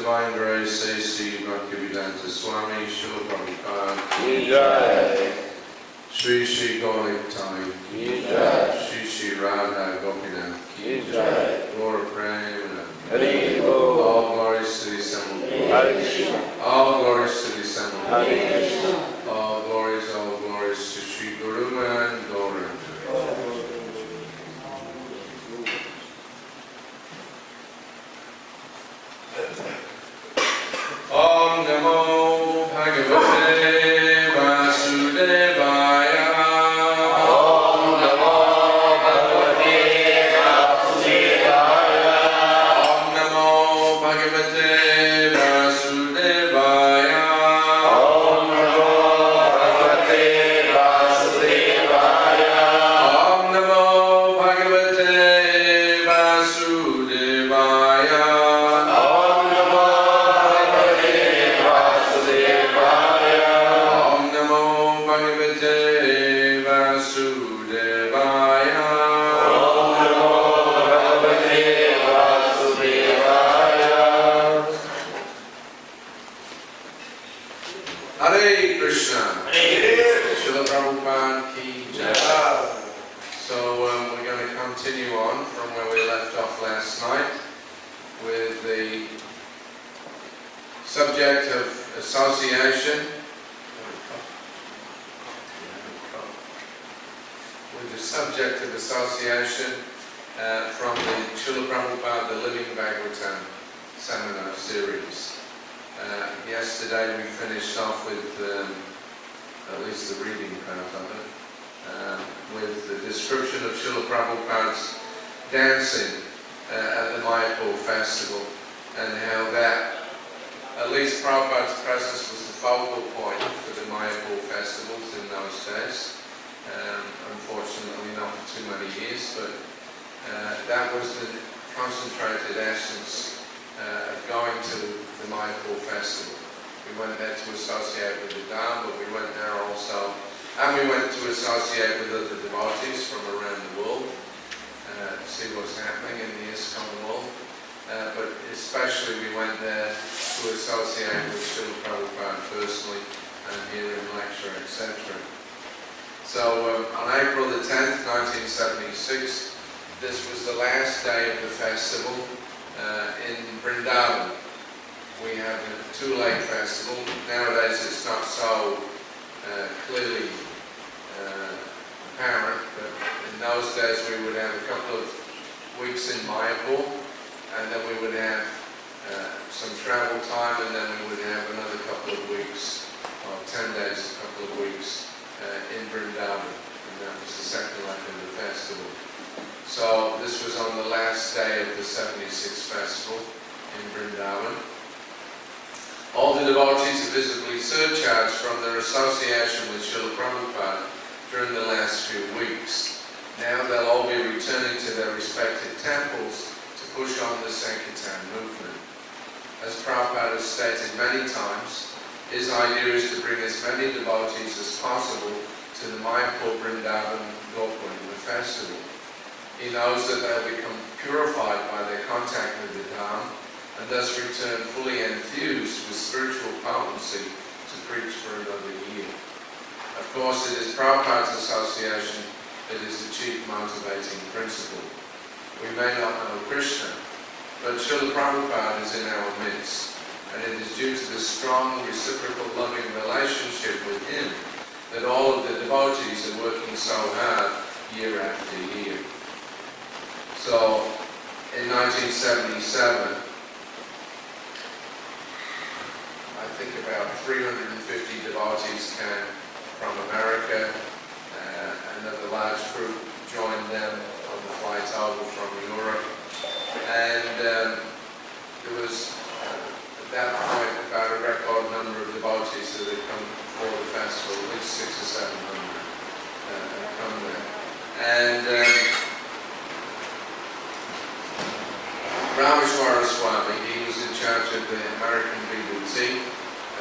Divine Grace, A.C. Bhaktivedanta Swami, Srila Prabhupada, Ki Jai, Shri Shri Gaulik Tami, Ki Jai, Shri Shri Radha Gopinath, Ki Jai, Gaura Prema, Hari Bol, all glories to the assembled, Hare Krishna, all glories to the assembled, Hare Krishna, all glories to Shri Guru and Gaura. Om Namo Bhagavate Vasudevaya. Om Namo Bhagavate Vasudevaya, Om Namo Bhagavate Vasudevaya. Om Namo Bhagavate Vasudevaya, Om Namo Bhagavate Vasudevaya. Om Namo Bhagavate Vasudevaya, Om Namo Bhagavate Vasudevaya. Om Namo Bhagavate Vasudevaya. Hare Krishna. Hare Srila Prabhupada ki jai. Krishna. So we're going to continue on from where we left off last night with the subject of association. With the subject of association from the Srila Prabhupada, the Living Bhagavatam seminar series. Yesterday we finished off with at least the reading part of it, with the description of Srila Prabhupada's dancing at the Mayapur festival, and how that, at least Prabhupada's presence was the focal point for the Mayapur festivals in those days. Unfortunately not for too many years, but that was the concentrated essence of going to the Mayapur festival. We went there to associate with the Dham, but we went there also, and we went to associate with other devotees from around the world, see what's happening in the ISKCON world. But especially we went there to associate with Srila Prabhupada personally and hear him lecture, etc. So on April the 10th, 1976, this was the last day of the festival in Vrindavan. We have a two-leg festival. Nowadays it's not so clearly apparent, but in those days we would have a couple of weeks in Mayapur, and then we would have some travel time, and then we would have another couple of weeks, or 10 days, a couple of weeks in Vrindavan, and that was the second leg of the festival. So this was on the last day of the 76th festival in Vrindavan. All the devotees are visibly surcharged from their association with Srila Prabhupada during the last few weeks. Now they'll all be returning to their respective temples to push on the Sankirtan movement. As Prabhupada has stated many times, his idea is to bring as many devotees as possible to the Mayapur Vrindavan Gopurima festival. He knows that they'll become purified by their contact with the Dham, and thus return fully enthused with spiritual potency to preach for another year. Of course, it is Prabhupada's association that is the chief motivating principle. We may not know Krishna, but Srila Prabhupada is in our midst, and it is due to the strong reciprocal loving relationship with him that all of the devotees are working so hard year after year. So, in 1977, I think about 350 devotees came from America. Another large group joined them on the flight over from Europe. And there was, at that point, about a record number of devotees that had come for the festival, at least 600 or 700 had come there. And Rameshwara Swami, he was in charge of the American BBT.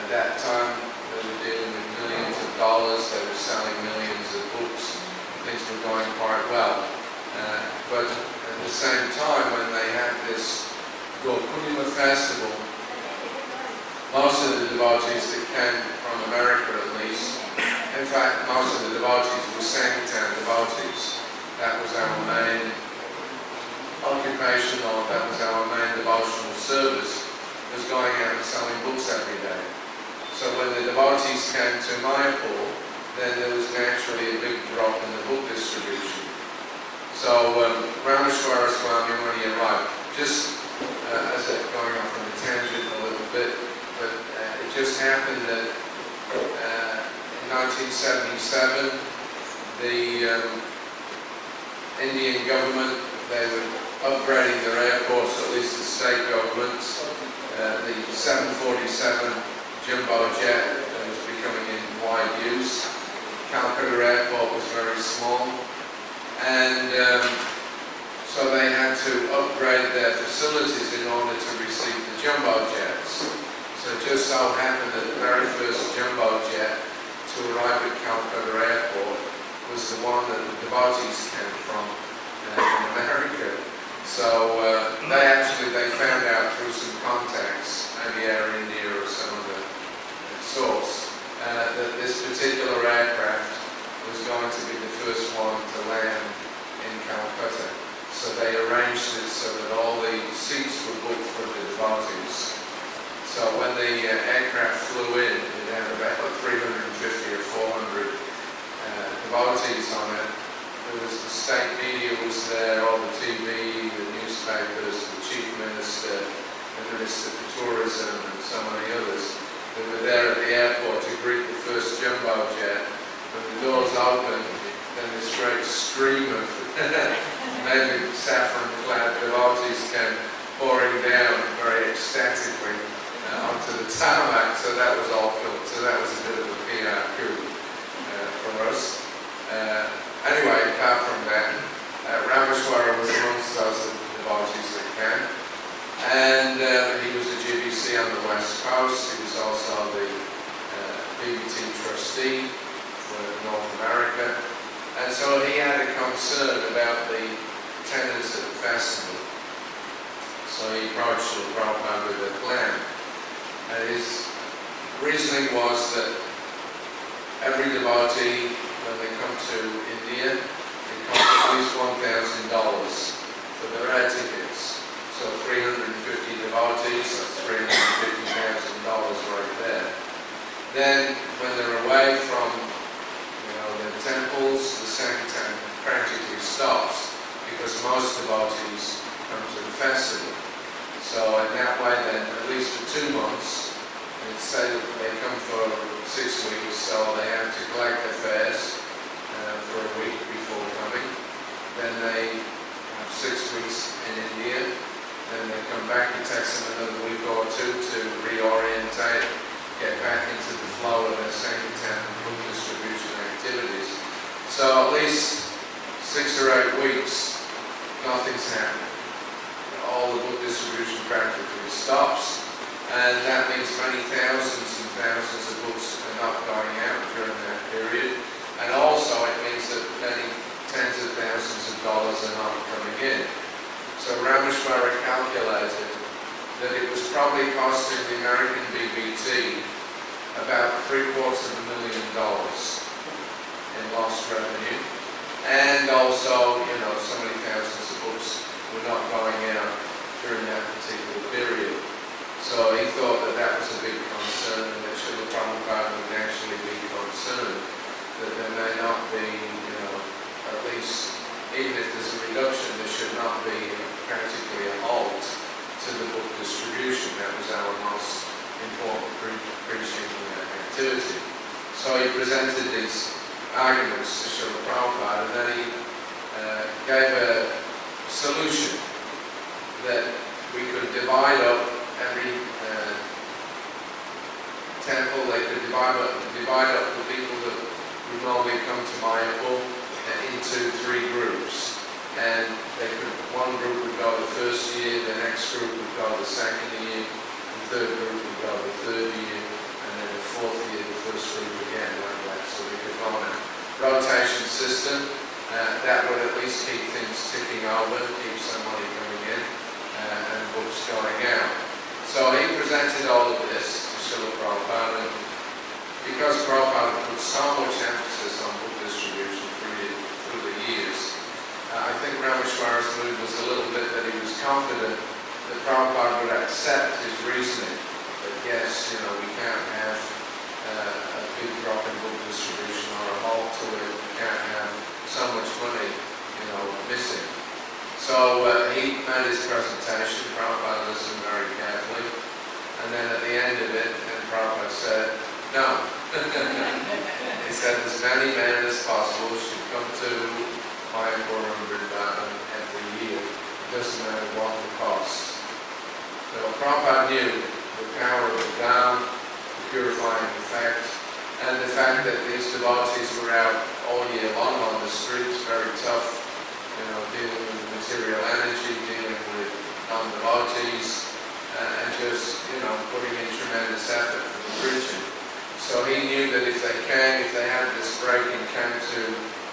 At that time, they were dealing with millions of dollars, they were selling millions of books, things were going quite well. But at the same time, when they had this Gopurima festival, most of the devotees that came from America at least, in fact, most of the devotees were Sankirtan devotees. That was our main occupation, or that was our main devotional service, was going out and selling books every day. So when the devotees came to Mayapur, then there was naturally a big drop in the book distribution. So Rameshwara Swami, when he arrived, just as a going off on a tangent a little bit, but it just happened that in 1977, the Indian government, they were upgrading their airports, at least the state governments. The 747 jumbo jet was becoming in wide use. Calcutta airport was very small, and so they had to upgrade their facilities in order to receive the jumbo jets. So it just so happened that the very first jumbo jet to arrive at Calcutta airport was the one that the devotees came from America. So they found out through some contacts, maybe Air India or some other source, that this particular aircraft was going to be the first one to land in Calcutta. So they arranged it so that all the seats were booked for the devotees. So when the aircraft flew in, it had about 350 or 400 devotees on it. There was the state media was there, all the TV, the newspapers, the chief minister, the minister for tourism, and so many others. They were there at the airport to greet the first jumbo jet. When the doors opened, then this great stream of maybe saffron-clad devotees came pouring down very ecstatically onto the tarmac. So that was all filmed. So that was a bit of a PR coup for us. Anyway, apart from that, Rameshwara was amongst those devotees that came. And he was a GBC on the West Coast. He was also the BBT trustee for North America. And so he had a concern about the attendance at the festival. So he approached Srila Prabhupada with a plan. And his reasoning was that every devotee, when they come to India, it costs at least $1,000 for their air tickets. So 350 devotees, that's $350,000 right there. Then, when they're away from, the temples, the Sankirtan practically stops because most devotees come to the festival. So in that way, then, at least for 2 months, and say that they come for 6 weeks, so they have to collect their fares for a week before coming. Then they have 6 weeks in India. Then they come back. It takes them another week or two to reorientate, get back into the flow of their Sankirtan book distribution activities. So at least 6 or 8 weeks, nothing's happening. All the book distribution practically stops, and that means many thousands and thousands of books are not going out during that period. And also it means that many tens of thousands of dollars are not coming in. So Rameshwara calculated that it was probably costing the American BBT about $750,000 in lost revenue. And also, so many thousands of books were not going out during that particular period. So he thought that that was a big concern, and that Srila Prabhupada would naturally be concerned that there may not be, at least, even if there's a reduction, there should not be practically a halt to the book distribution. That was our most important preaching activity. So he presented these arguments to Srila Prabhupada, and then he gave a solution that we could divide up every temple. They could divide up the people that would normally come to Mayapur into 3 groups. And one group would go the first year, the next group would go the second year, the third group would go the third year, and then the fourth year, the first group again, like that. So we could go on a rotation system. That would at least keep things ticking over, keep some money coming in, and books going out. So he presented all of this to Srila Prabhupada. And because Prabhupada put so much emphasis on book distribution through the years, I think Rameshwara's mood was a little bit that he was confident that Prabhupada would accept his reasoning. That yes, we can't have a big drop in book distribution or a halt to it. We can't have so much money, missing. So he made his presentation. Prabhupada listened very carefully. And then at the end of it, Prabhupada said, no. He said as many men as possible should come to Mayapur and Vrindavan every year. It doesn't matter what the cost. So Prabhupada knew the power of the Dham, the purifying effect, and the fact that these devotees were out all year long on the streets, very tough, dealing with material energy, dealing with non-devotees, and just, putting in tremendous effort for the preaching. So he knew that if they had this break and came to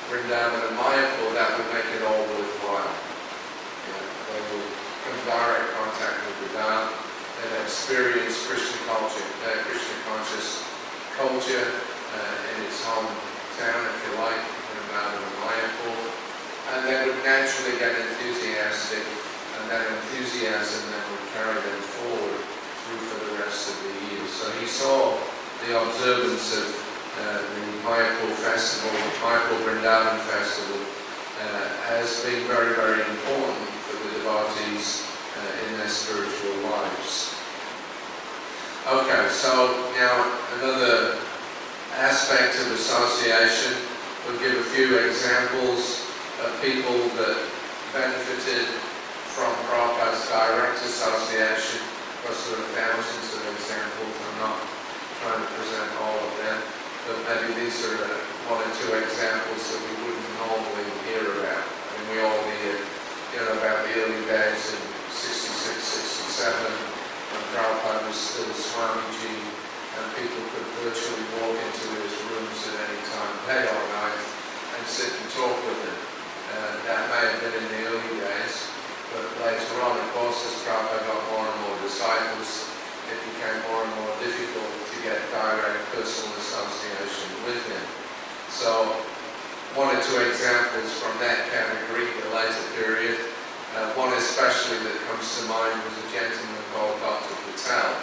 Vrindavan and Mayapur, that would make it all worthwhile. They would come in direct contact with the Dham and experience Krishna culture, Krishna conscious culture in its hometown, if you like, Vrindavan and Mayapur. And they would naturally get enthusiastic, and that enthusiasm then would carry them forward through for the rest of the year. So he saw the observance of the Mayapur festival, Mayapur Vrindavan festival, as being very, very important for the devotees in their spiritual lives. Okay, so now another aspect of association. We'll give a few examples of people that benefited from Prabhupada's direct association. Of course, there are thousands of examples. I'm not trying to present all of them, but maybe these are one or two examples that we wouldn't normally hear about. I mean, we all hear, about the early days in 66, 67, when Prabhupada was still Swamiji, and people could virtually walk into his rooms at any time, day or night, and sit and talk with him. That may have been in the early days, but later on, of course, as Prabhupada got more and more disciples, it became more and more difficult to get direct personal association with him. So, one or two examples from that category, the later period. One especially that comes to mind was a gentleman called Dr. Patel,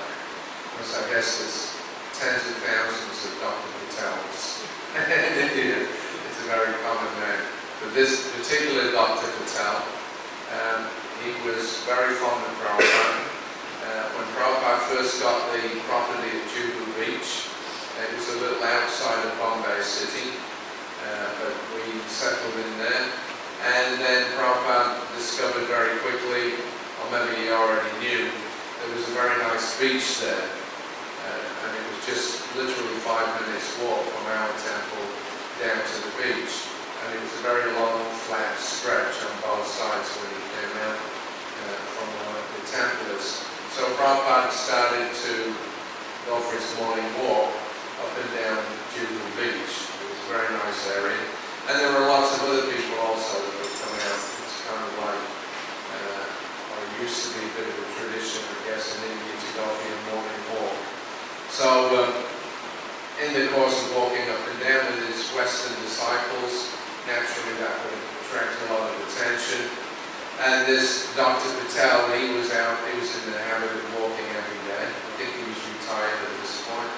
because I guess there's tens of thousands of Dr. Patels in India. It's a very common name. But this particular Dr. Patel, he was very fond of Prabhupada. When Prabhupada first got the property at Juhu Beach, it was a little outside of Bombay City, but we settled in there. And then Prabhupada discovered very quickly, or maybe he already knew, there was a very nice beach there. And it was just literally 5 minutes walk from our temple down to the beach. And it was a very long, flat stretch on both sides when he came out from the templars. So Prabhupada started to go for his morning walk up and down Juhu Beach. It was a very nice area. And there were lots of other people also that would come out. It's kind of like, or it used to be a bit of a tradition, I guess, in India to go for your morning walk. So in the course of walking up and down with his Western disciples, naturally that would attract a lot of attention. And this Dr. Patel, he was in the habit of walking every day. I think he was retired at this point.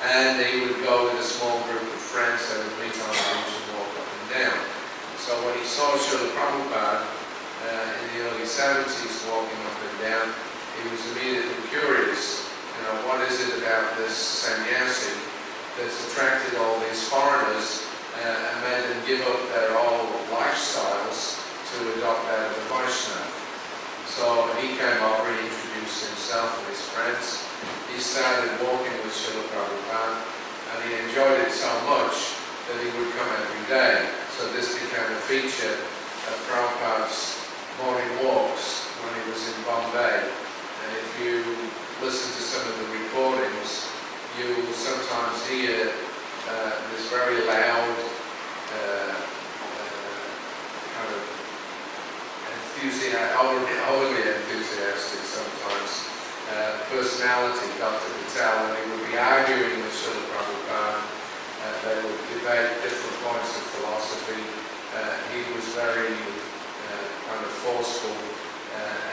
And he would go with a small group of friends that would meet on the beach and walk up and down. So when he saw Srila Prabhupada in the early 70s walking up and down, he was immediately curious. What is it about this sannyasi that's attracted all these foreigners and made them give up their old lifestyles to adopt that of the Vaishnava? So he came over, he introduced himself and his friends. He started walking with Srila Prabhupada, and he enjoyed it so much that he would come every day. So this became a feature of Prabhupada's morning walks when he was in Bombay. And if you listen to some of the recordings, you will sometimes hear this very loud, kind of overly enthusiastic sometimes, personality, Dr. Patel, and he would be arguing with Srila Prabhupada. They would debate different points of philosophy. He was very kind of forceful,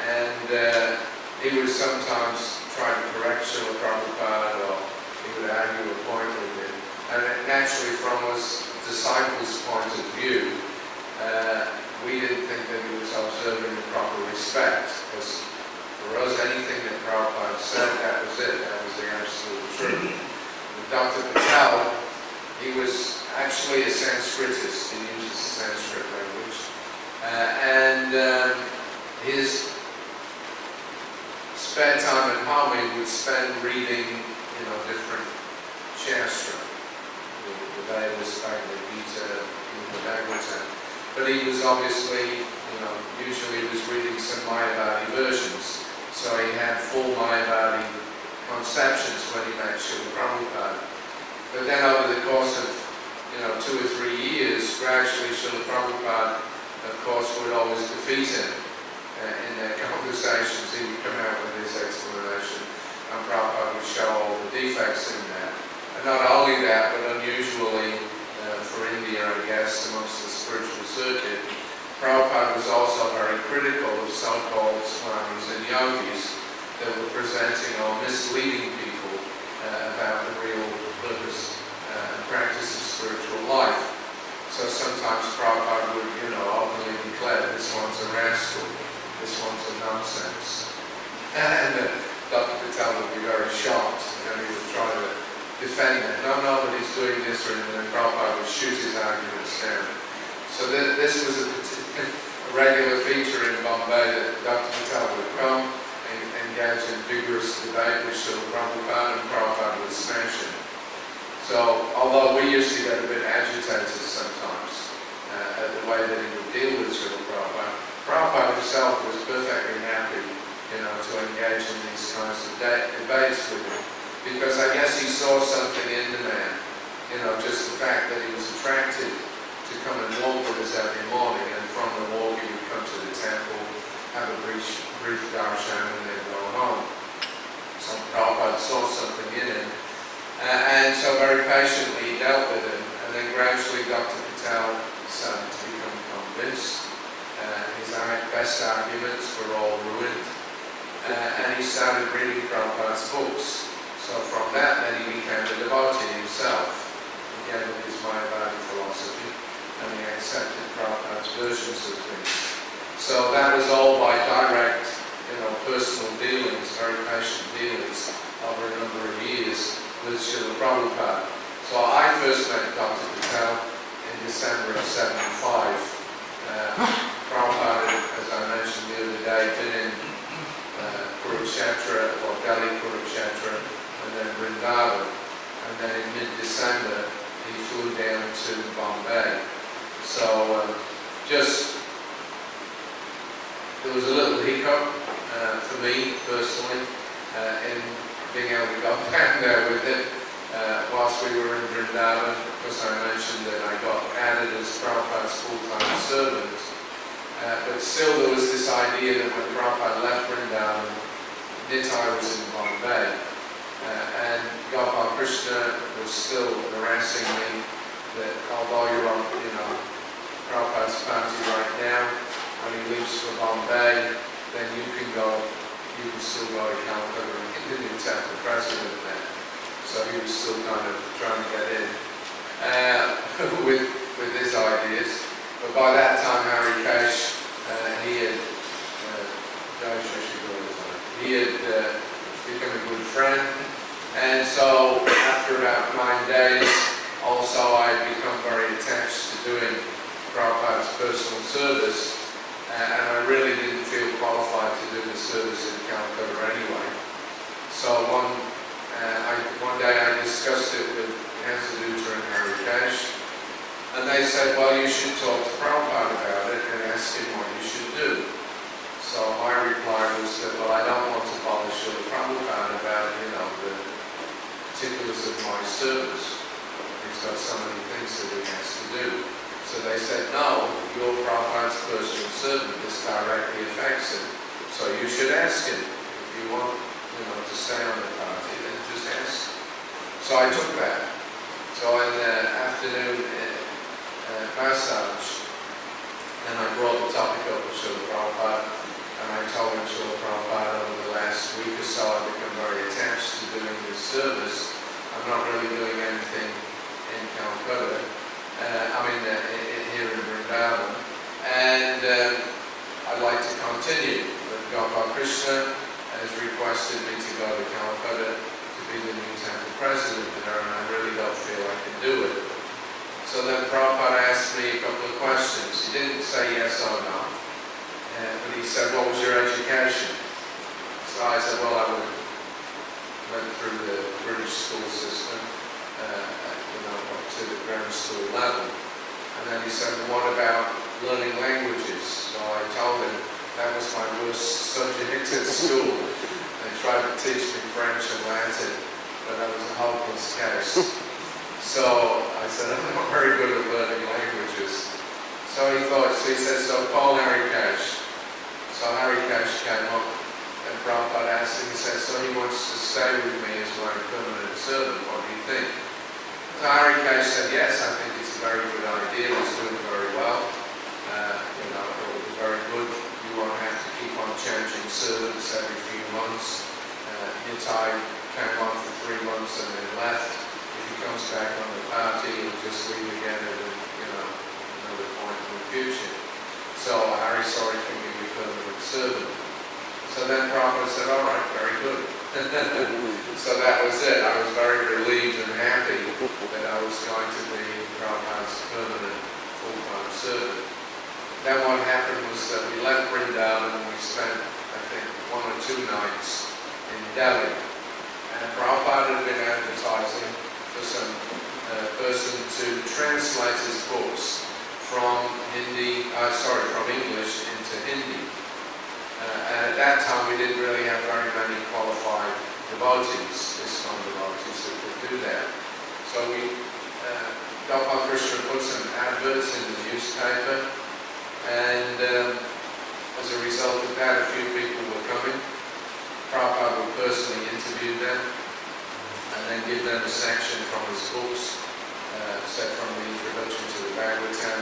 and he would sometimes try to correct Srila Prabhupada, or he would argue a point with him. And naturally, from his disciples' point of view, we didn't think that he was observing the proper respect, because for us, anything that Prabhupada said, that was it, that was the absolute truth. With Dr. Patel, he was actually a Sanskritist. He uses Sanskrit language, and his spare time at home he would spend reading, different Shastra, the Vedas, Bhagavad Gita, the Bhagavatam. But he was obviously, usually he was reading some Mayavadi versions, so he had full Mayavadi conceptions when he met Srila Prabhupada. But then over the course of, 2 or 3 years, gradually Srila Prabhupada, of course, would always defeat him in their conversations. He would come out with his explanation, and Prabhupada would show all the defects in that. And not only that, but unusually for India, I guess, amongst the spiritual circuit, Prabhupada was also very critical of so-called swamis and yogis that were presenting or misleading people about the real purpose and practice of spiritual life. So sometimes Prabhupada would, openly declare, this one's a rascal, this one's a nonsense. And Dr. Patel would be very shocked, and he would try to defend it. No, but he's doing this, and then Prabhupada would shoot his arguments down. So this was a regular feature in Bombay, that Dr. Patel would come and engage in vigorous debate with Srila Prabhupada, and Prabhupada would smash him. So, although we used to get a bit agitated sometimes at the way that he would deal with Srila Prabhupada, Prabhupada himself was perfectly happy, to engage in these kinds of debates with him, because I guess he saw something in the man, just the fact that he was attracted to come and walk with us every morning, and from the walk he would come to the temple, have a brief darshan, and then go home. So Prabhupada saw something in him, and so very patiently he dealt with him, and then gradually Dr. Patel started to become convinced. His best arguments were all ruined, and he started reading Prabhupada's books. So from that then he became a devotee himself, again with his Mayavadi philosophy, and he accepted Prabhupada's versions of things. So that was all by direct, personal dealings, very patient dealings over a number of years with Srila Prabhupada. So I first met Dr. Patel in December of '75. Prabhupada, as I mentioned the other day, been in Kurukshetra, or Delhi Kurukshetra, and then Vrindavan. And then in mid-December, he flew down to Bombay. So there was a little hiccup for me personally in being able to go down there with him whilst we were in Vrindavan, because I mentioned that I got added as Prabhupada's full-time servant. But still there was this idea that when Prabhupada left Vrindavan, Nitai was in Bombay. And Gopal Krishna was still harassing me that although you're on, Prabhupada's party right now, when he leaves for Bombay, then you can still go to Calcutta and continue to tell the president there. So he was still kind of trying to get in with his ideas. But by that time, Harikesh, he had become a good friend. And so after about 9 days, also I had become very attached to doing Prabhupada's personal service. And I really didn't feel qualified to do the service in Calcutta anyway. So one day I discussed it with Hansaduta and Harikesh, and they said, well, you should talk to Prabhupada about it and ask him what you should do. So my reply was that, well, I don't want to bother Srila Prabhupada about, the particulars of my service. He's got so many things that he has to do. So they said, no, you're Prabhupada's personal servant. This directly affects him. So you should ask him if you want, to stay So I took that. So in the afternoon massage, and I brought the topic up with Srila Prabhupada, and I told him, Srila Prabhupada, over the last week or so I've become very attached to doing this service. I'm not really doing anything in Calcutta, here in Vrindavan, and I'd like to continue. But Gopal Krishna has requested me to go to Calcutta to be the new temple president there, and I really don't feel I can do it. So then Prabhupada asked me a couple of questions. He didn't say yes or no, but he said, what was your education? So I said, well, I went through the British school system, up to the grammar school level. And then he said, well, what about learning languages? So I told him that was my worst subject at school. They tried to teach me French and Latin, but that was a hopeless case. So I said, I'm not very good at learning languages. So he said, so call Harry Cash. So Harry Cash came up, and Prabhupada asked him, he said, so he wants to stay with me as my permanent servant, what do you think? So Harry Cash said, yes, I think it's a very good idea, he's doing very well. It will be very good. You won't have to keep on changing servants every few months. Nitai came on for 3 months and then left. If he comes back on the party, he'll just leave again at another point in the future. So Harisauri can be your permanent servant. So then Prabhupada said, all right, very good. So that was it. I was very relieved and happy that I was going to be Prabhupada's permanent full-time servant. Then what happened was that we left Vrindavan and we spent, I think, 1 or 2 nights in Delhi. And Prabhupada had been advertising for some person to translate his books from English into Hindi. And at that time we didn't really have very many qualified devotees, ISKCON devotees that could do that. So Gopal Krishna put some adverts in the newspaper, and as a result of that, a few people were coming. Prabhupada would personally interview them and then give them a section from his books, said from the introduction to the Bhagavatam,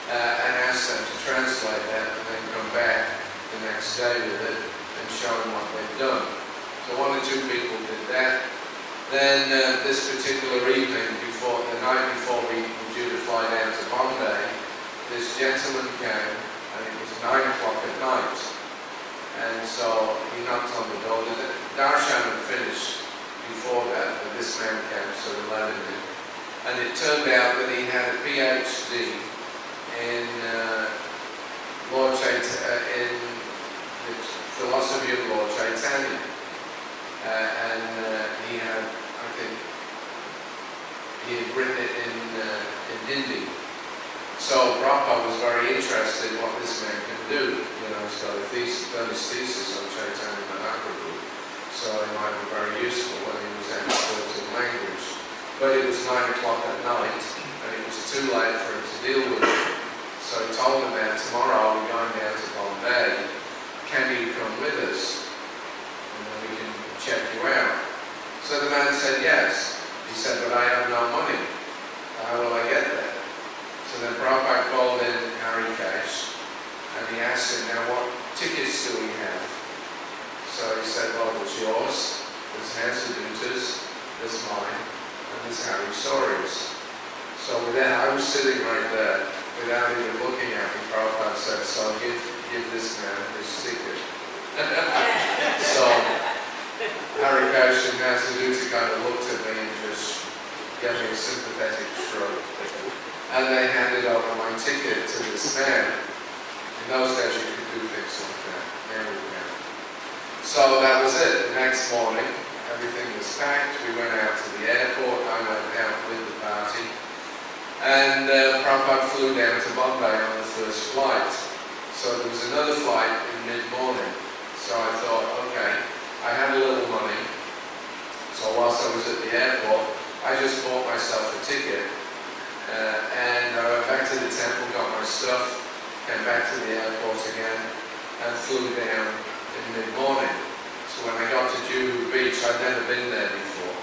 and ask them to translate that and then come back the next day with it and show them what they've done. So 1 or 2 people did that. Then this particular evening, the night before we were due to fly down to Bombay, this gentleman came, and it was 9 o'clock at night. And so he knocked on the door. The darshan had finished before that, but this man came, so they let him in. And it turned out that he had a PhD in in the philosophy of Lord Chaitanya. And he had, I think, he had written it in Hindi. So Prabhupada was very interested in what this man can do. He's got done his thesis on Chaitanya Mahaprabhu. So it might be very useful when he was expert in language. But it was 9 o'clock at night, and it was too late for him to deal with it. So he told the man, tomorrow we're going down to Bombay. Can you come with us? And then we can check you out. So the man said yes. He said, but I have no money. How will I get that? So then Prabhupada called in Harry Cash, and he asked him, now what tickets do we have? So he said, well, there's yours, there's Hansaduta's, there's mine, and there's Harisauri's. So with that, I was sitting right there, without even looking at me. Prabhupada said, so give this man his ticket. So Harry Cash and Hansaduta kind of looked at me and just gave me a sympathetic shrug. And they handed over my ticket to this man. In those days you could do things like that. There we go. So that was it. The next morning, everything was packed. We went out to the airport. I went out with the party. And Prabhupada flew down to Bombay on the first flight. So there was another flight in mid-morning. So I thought, okay, I had a little money. So whilst I was at the airport, I just bought myself a ticket. And I went back to the temple, got my stuff, came back to the airport again, and flew down in mid-morning. So when I got to Juhu Beach, I'd never been there before.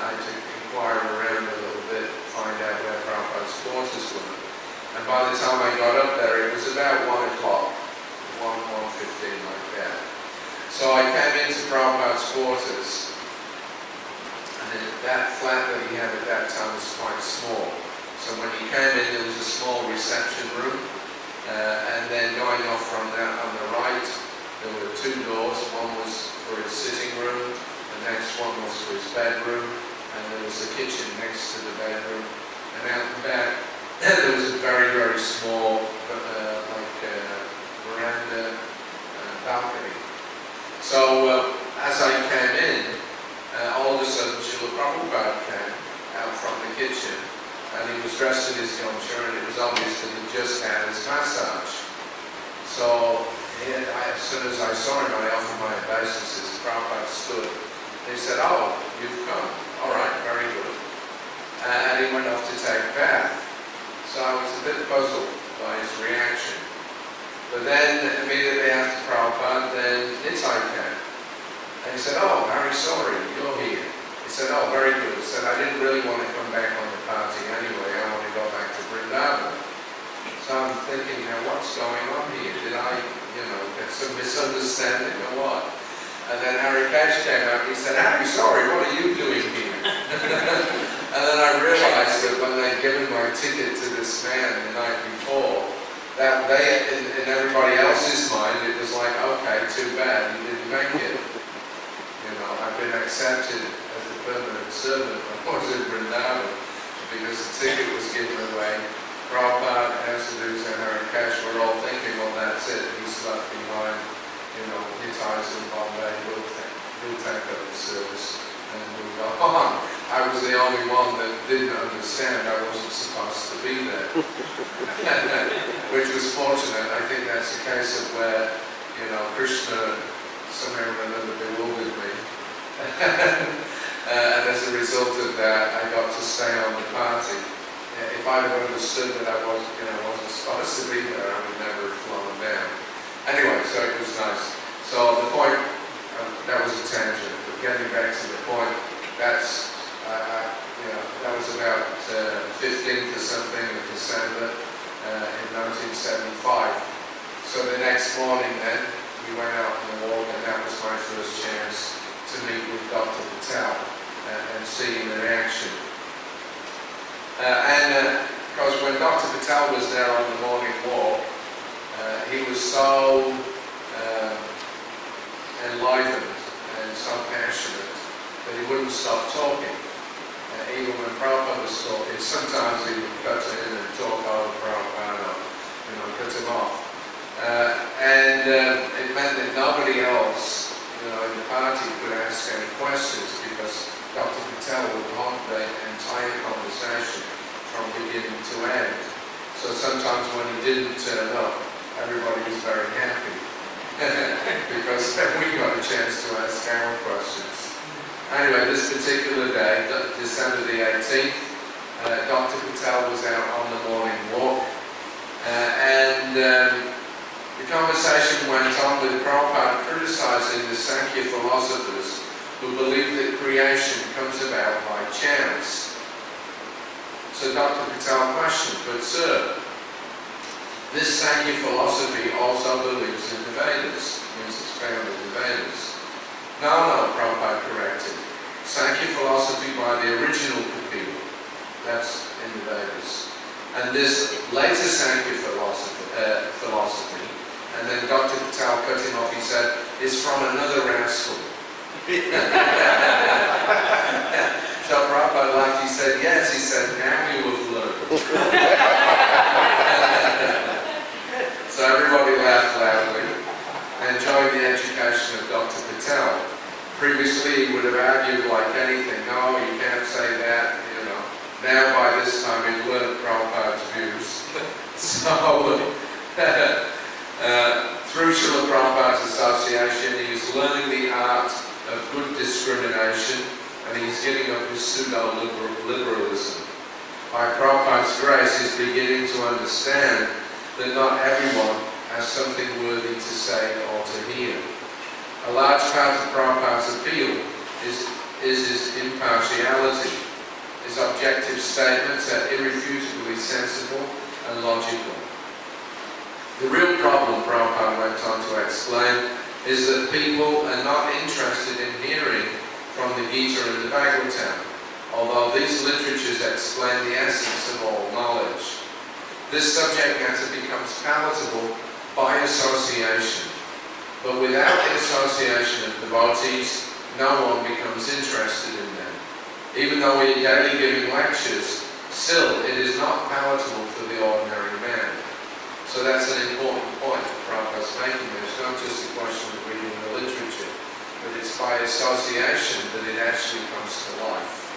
I took inquire around a little bit, find out where Prabhupada's quarters were. And by the time I got up there, it was about 1 o'clock, 1:15 like that. So I came into Prabhupada's quarters, and that flat that he had at that time was quite small. So when he came in, there was a small reception room, and then going off from that on the right, there were 2 doors. One was for his sitting room, the next one was for his bedroom, and there was a kitchen next to the bedroom. And out the back, there was a very, very small, veranda balcony. So as I came in, all of a sudden Srila Prabhupada came out from the kitchen, and he was dressed in his yamcha, and it was obvious that he just had his massage. So as soon as I saw him, I offered my obeisances. Prabhupada stood. He said, "Oh, you've come. All right, very good." And he went off to take a bath. So I was a bit puzzled by his reaction. But then immediately after Prabhupada, then Nitai came. And he said, "Oh, Harisauri, you're here." He said, "Oh, very good." He said, "I didn't really want to come back on the party anyway. I want to go back to Vrindavan." So I'm thinking, now what's going on here? Did I, get some misunderstanding or what? And then Harikesh came out and he said, "Harisauri, what are you doing here?" And then I realized that when they'd given my ticket to this man the night before, that in everybody else's mind, it was like, okay, too bad, you didn't make it. I've been accepted as a permanent servant. I was in Vrindavan because the ticket was given away. Prabhupada, Harisauri, and Harikesh were all thinking, well, that's it. He's left behind, Nitai's in Bombay, he'll take up the service and move on. I was the only one that didn't understand I wasn't supposed to be there. Which was fortunate. I think that's a case of where, Krishna somehow or another bewildered me. And as a result of that, I got to stay on the party. If I'd have understood that I wasn't supposed to be there, I would never have flown down. Anyway, so it was nice. So the point, that was a tangent, but getting back to the point, that was about 15th or something of December in 1975. So the next morning then, we went out on a walk, and that was my first chance to meet with Dr. Patel and see him in action. Because when Dr. Patel was there on the morning walk, he was so enlivened and so passionate that he wouldn't stop talking. Even when Prabhupada was talking, sometimes he would cut in and talk over Prabhupada, cut him off. It meant that nobody else, in the party could ask any questions because Dr. Patel would hold the entire conversation from beginning to end. So sometimes when he didn't turn up, everybody was very happy because then we got a chance to ask our questions. Anyway, this particular day, December the 18th, Dr. Patel was out on the morning walk, and the conversation went on with Prabhupada criticizing the Sankhya philosophers who believe that creation comes about by chance. So Dr. Patel questioned, "But sir, this Sankhya philosophy also believes in the Vedas," means it's found in the Vedas. No, Prabhupada corrected. Sankhya philosophy by the original Kapila, that's in the Vedas. And this later Sankhya philosophy, and then Dr. Patel cut him off, he said, is from another rascal. So Prabhupada laughed, he said, yes, he said, now you have learned. So everybody laughed loudly and joined the education of Dr. Patel. Previously he would have argued like anything, no, you can't say that, Now by this time he'd learned Prabhupada's views. So through Srila Prabhupada's association, he is learning the art of good discrimination, and he's giving up his pseudo-liberalism. By Prabhupada's grace, he's beginning to understand that not everyone has something worthy to say or to hear. A large part of Prabhupada's appeal is his impartiality. His objective statements are irrefutably sensible and logical. The real problem, Prabhupada went on to explain, is that people are not interested in hearing from the Gita and the Bhagavatam, although these literatures explain the essence of all knowledge. This subject matter becomes palatable by association, but without the association of devotees, no one becomes interested in them. Even though we are daily giving lectures, still it is not palatable for the ordinary man. So that's an important point that Prabhupada's making there. It's not just a question of reading the literature, but it's by association that it actually comes to life.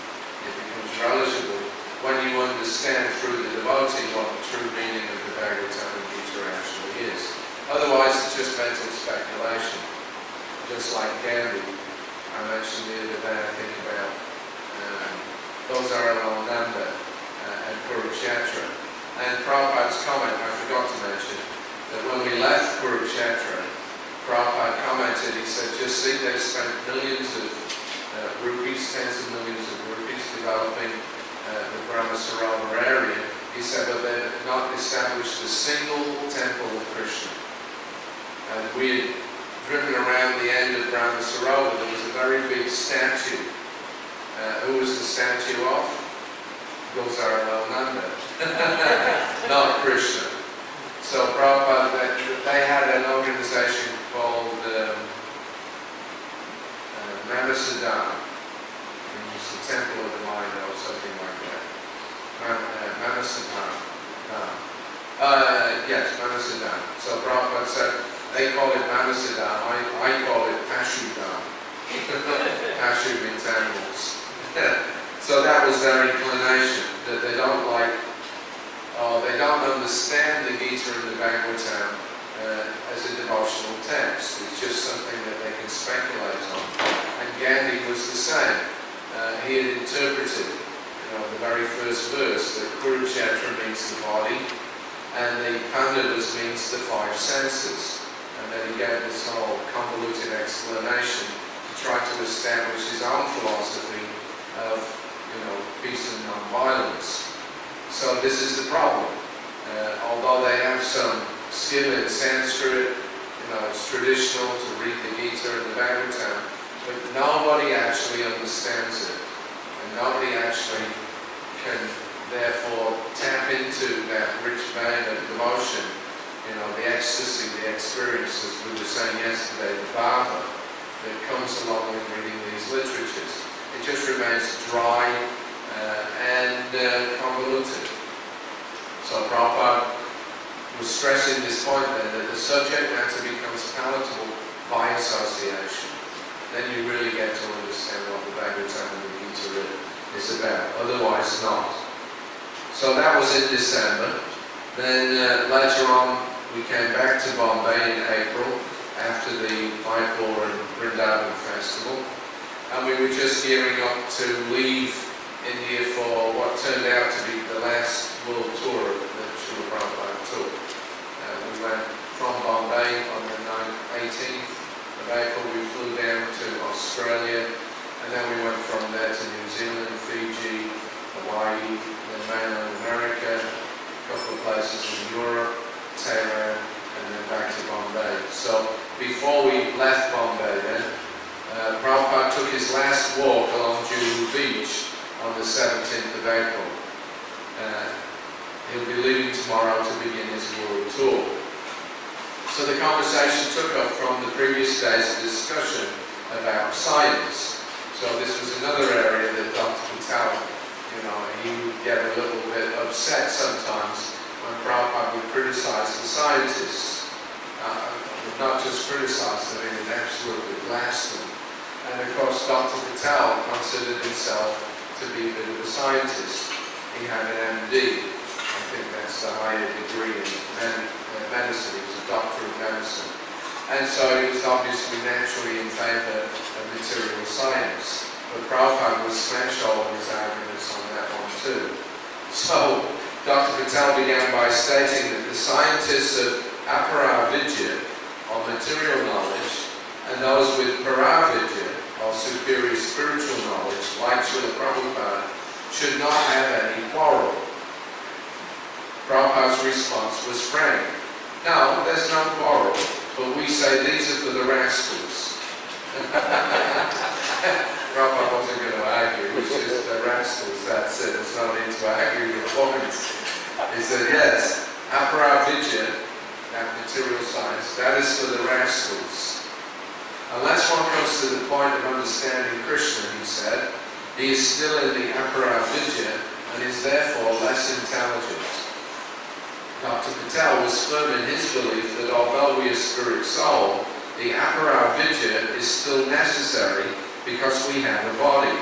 It becomes realizable when you understand through the devotee what the true meaning of the Bhagavatam and Gita actually is. Otherwise it's just mental speculation. Just like Gandhi, I mentioned the other day, I think about Dasa and Kurukshetra. And Prabhupada's comment, I forgot to mention, that when we left Kurukshetra, Prabhupada commented, he said, just see, they've spent millions of rupees, tens of millions of rupees developing the Brahma Sarovar area. He said, but they've not established a single temple of Krishna. And we had driven around the end of Brahma Sarovar, there was a very big statue. Who was the statue of? Gosara Nanda. Not Krishna. So Prabhupada, they had an organization called Manasadana. It was the Temple of the Mind or something like that. Manasadana. Yes, Manasadana. So Prabhupada said, they call it Manasadana, I call it Pashudana. Pashu means animals. So that was their inclination, that they don't like, they don't understand the Gita and the Bhagavatam as a devotional text. It's just something that they can speculate on. And Gandhi was the same. He had interpreted, the very first verse, that Kurukshetra means the body, and the Pandavas means the five senses. And then he gave this whole convoluted explanation to try to establish his own philosophy of, peace and non-violence. So this is the problem. Although they have some skill in Sanskrit, it's traditional to read the Gita and the Bhagavatam, but nobody actually understands it. And nobody actually can therefore tap into that rich vein of devotion, the ecstasy, the experience, as we were saying yesterday, the bhava that comes along with reading these literatures. It just remains dry and convoluted. So Prabhupada was stressing this point then, that the subject matter becomes palatable by association. Then you really get to understand what the Bhagavatam and the Gita is about. Otherwise not. So that was in December. Then later on we came back to Bombay in April after the Mayapur and Vrindavan festival. And we were just gearing up to leave India for what turned out to be the last world tour that Srila Prabhupada took. We went from Bombay on the 18th of April. We flew down to Australia, and then we went from there to New Zealand, Fiji, Hawaii, then mainland America, a couple of places in Europe, Tehran, and then back to Bombay. So before we left Bombay then, Prabhupada took his last walk along Juhu Beach on the 17th of April. He'll be leaving tomorrow to begin his world tour. So the conversation took up from the previous day's discussion about science. So this was another area that Dr. Patel, he would get a little bit upset sometimes when Prabhupada would criticize the scientists. Not just criticize them, he would absolutely blast them. And of course, Dr. Patel considered himself to be a bit of a scientist. He had an MD. I think that's the higher degree in medicine. He was a doctor of medicine. And so he was obviously naturally in favor of material science. But Prabhupada was smash all of his arguments on that one too. So Dr. Patel began by stating that the scientists of aparavidya, or material knowledge, and those with paravidya, or superior spiritual knowledge, like Srila Prabhupada, should not have any quarrel. Prabhupada's response was frank. No, there's no quarrel, but we say these are for the rascals. Prabhupada wasn't going to argue, it was just the rascals, that's it, there's no need to argue the point. He said, yes, aparavidya, that material science, that is for the rascals. Unless one comes to the point of understanding Krishna, he said, he is still in the aparavidya and is therefore less intelligent. Dr. Patel was firm in his belief that although we are spirit soul, the aparavidya is still necessary because we have a body.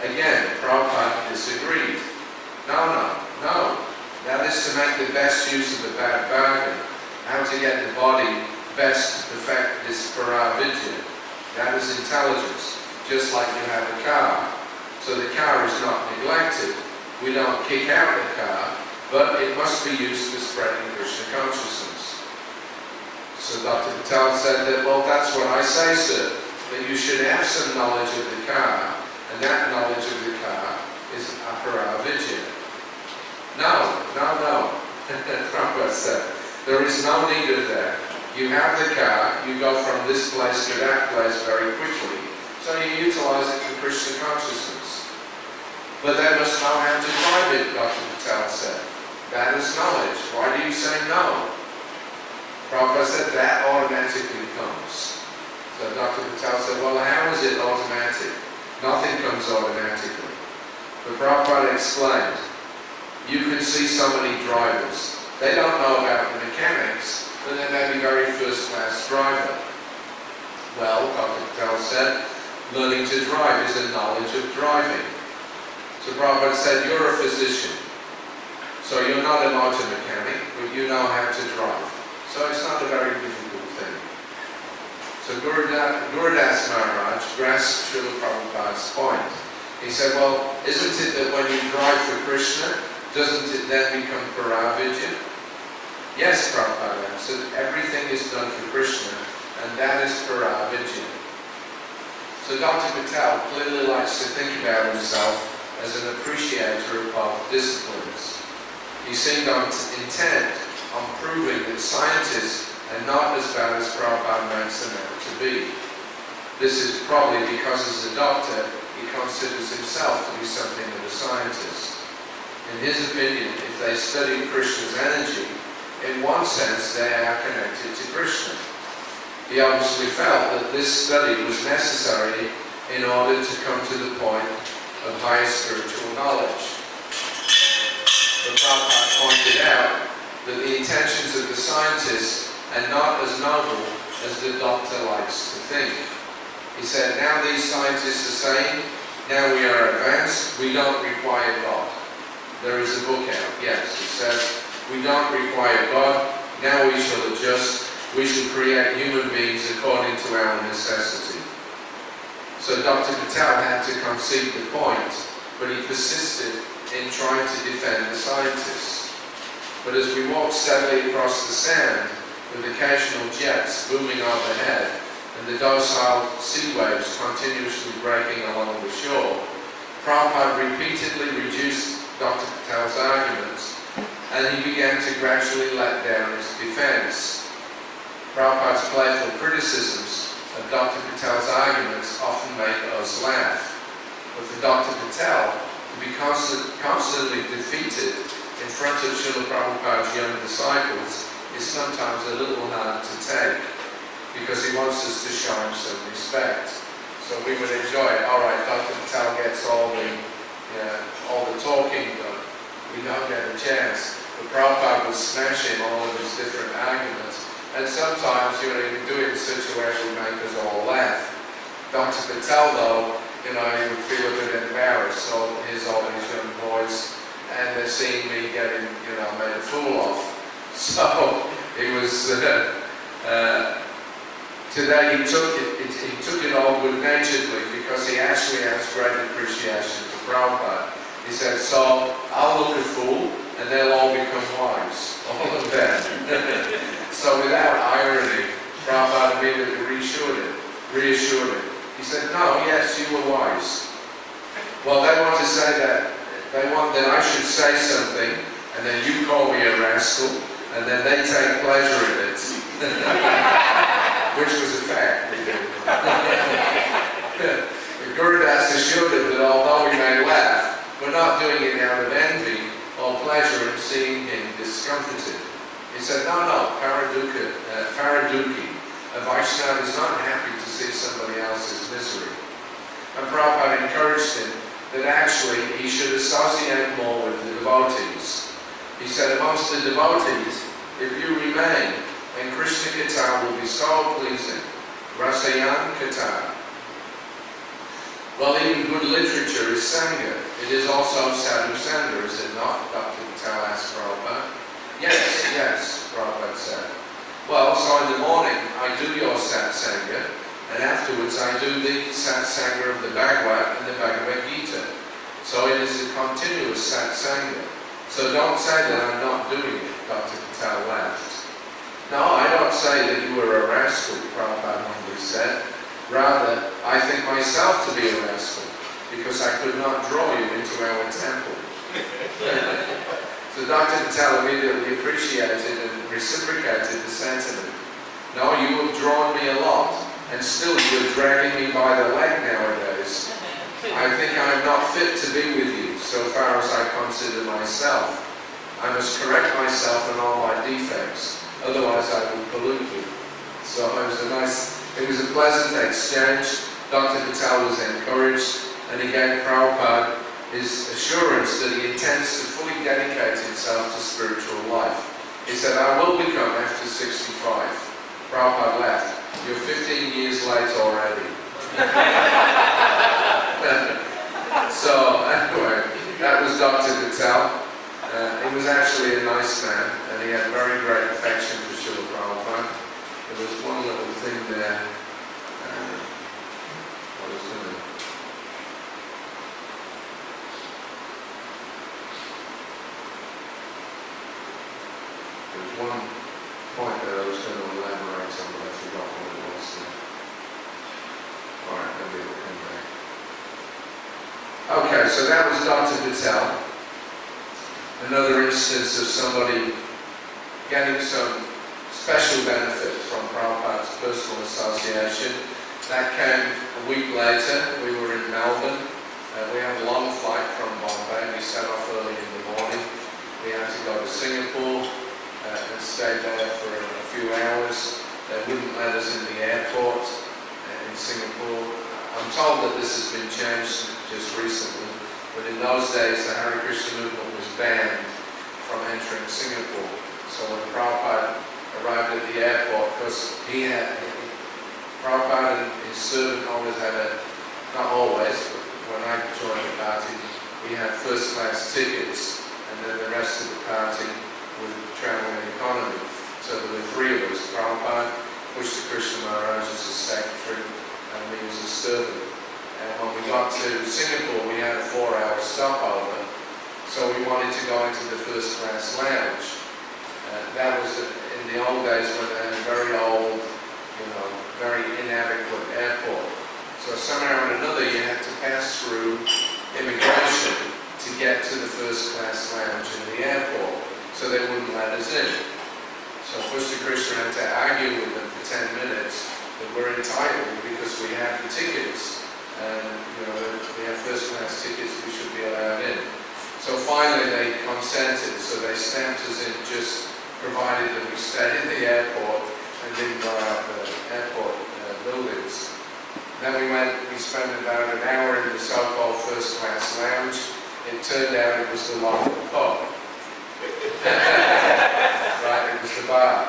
Again, Prabhupada disagreed. No. That is to make the best use of the bad bargain. How to get the body best to perfect this paravidya. That is intelligence, just like you have a car. So the car is not neglected. We don't kick out the car, but it must be used for spreading Krishna consciousness. So Dr. Patel said that, well, that's what I say, sir, that you should have some knowledge of the car, and that knowledge of the car is aparavidya. No. Prabhupada said, there is no need of that. You have the car, you go from this place to that place very quickly, so you utilize it for Krishna consciousness. But they must know how to drive it, Dr. Patel said. That is knowledge. Why do you say no? Prabhupada said that automatically comes. So Dr. Patel said, well, how is it automatic? Nothing comes automatically. But Prabhupada explained, you can see so many drivers. They don't know about the mechanics, but they may be very first-class driver. Well, Dr. Patel said, learning to drive is a knowledge of driving. So Prabhupada said, you're a physician. So you're not an auto mechanic, but you know how to drive. So it's not a very difficult thing. So Gurudas Maharaj grasped Srila Prabhupada's point. He said, well, isn't it that when you drive for Krishna, doesn't it then become paravidya? Yes, Prabhupada answered, everything is done for Krishna, and that is paravidya. So Dr. Patel clearly likes to think about himself as an appreciator of both disciplines. He seemed intent on proving that scientists are not as bad as Prabhupada makes them out to be. This is probably because as a doctor, he considers himself to be something of a scientist. In his opinion, if they study Krishna's energy, in one sense they are connected to Krishna. He obviously felt that this study was necessary in order to come to the point of higher spiritual knowledge. But Prabhupada pointed out that the intentions of the scientist are not as noble as the doctor likes to think. He said, now these scientists are saying, now we are advanced, we don't require God. There is a book out, yes, it says, we don't require God, now we shall adjust, we shall create human beings according to our necessity. So Dr. Patel had to concede the point, but he persisted in trying to defend the scientists. But as we walked steadily across the sand, with occasional jets booming overhead, and the docile sea waves continuously breaking along the shore, Prabhupada repeatedly reduced Dr. Patel's arguments, and he began to gradually let down his defense. Prabhupada's playful criticisms of Dr. Patel's arguments often make us laugh. But for Dr. Patel to be constantly defeated in front of Srila Prabhupada's young disciples is sometimes a little hard to take, because he wants us to show him some respect. So we would enjoy it. All right, Dr. Patel gets all the talking done. We don't get a chance. But Prabhupada will smash him all of his different arguments. And sometimes, he would do it in such a way that would make us all laugh. Dr. Patel, though, he would feel a bit embarrassed. So here's all these young boys, and they're seeing me getting, made a fool of. So he was, today he took it all good-naturedly, because he actually has great appreciation for Prabhupada. He said, so I'll look a fool, and they'll all become wise. All of them. So without irony, Prabhupada immediately reassured him. He said, no, yes, you were wise. Well, they want to say that They want that I should say something, and then you call me a rascal, and then they take pleasure in it. Which was a fact. Guru Dasa assured him that although we may laugh, we're not doing it out of envy or pleasure in seeing him discomfited. He said, no, Paraduki, a Vaishnava is not happy to see somebody else's misery. And Prabhupada encouraged him that actually he should associate more with the devotees. He said, amongst the devotees, if you remain, then Krishna Katha will be so pleasing. Rasayan Katha. Well, even good literature is Sangha. It is also Sadhu Sangha, is it not? Dr. Patel asked Prabhupada. Yes, Prabhupada said. Well, so in the morning I do your Sat Sangha, and afterwards I do the Sat Sangha of the Bhagavad and the Bhagavad Gita. So it is a continuous Sat Sangha. So don't say that I'm not doing it, Dr. Patel laughed. No, I don't say that you were a rascal, Prabhupada humbly said. Rather, I think myself to be a rascal, because I could not draw you into our temple. So Dr. Patel immediately appreciated and reciprocated the sentiment. No, you have drawn me a lot, and still you are dragging me by the leg nowadays. I think I am not fit to be with you, so far as I consider myself. I must correct myself in all my defects, otherwise I will pollute you. So it was a pleasant exchange. Dr. Patel was encouraged, and he gave Prabhupada his assurance that he intends to fully dedicate himself to spiritual life. He said, I will become after 65. Prabhupada laughed. You're 15 years late already. So, anyway, that was Dr. Patel. He was actually a nice man, and he had very great affection for Srila Prabhupada. There was one little thing there. One point that I was going to elaborate on, but I forgot what it was. Alright, maybe it'll come back. Okay, so that was Dr. Patel. Another instance of somebody getting some special benefit from Prabhupada's personal association. That came a week later. We were in Melbourne. We had a long flight from Bombay. We set off early in the morning. We had to go to Singapore. And stayed there for a few hours. They wouldn't let us in the airport in Singapore. I'm told that this has been changed just recently, but in those days the Hare Krishna movement was banned from entering Singapore. So when Prabhupada arrived at the airport, because Prabhupada and his servant always had not always, but when I joined the party, we had first class tickets, and then the rest of the party with traveling economy. So there were three of us, Prabhupada, Pushta Krishna Maharaj as a secretary, and me as a servant. And when we got to Singapore, we had a 4-hour stopover, so we wanted to go into the first class lounge. That was in the old days when they had a very old, very inadequate airport. So somehow or another you had to pass through immigration to get to the first class lounge in the airport. So they wouldn't let us in. So Pushta Krishna had to argue with them for 10 minutes that we're entitled because we have the tickets. And, we have first class tickets, we should be allowed in. So finally they consented, so they stamped us in, just provided that we stayed in the airport and didn't go out the airport buildings. Then we spent about an hour in the so-called first class lounge. It turned out it was the local pub. Right, it was the bar.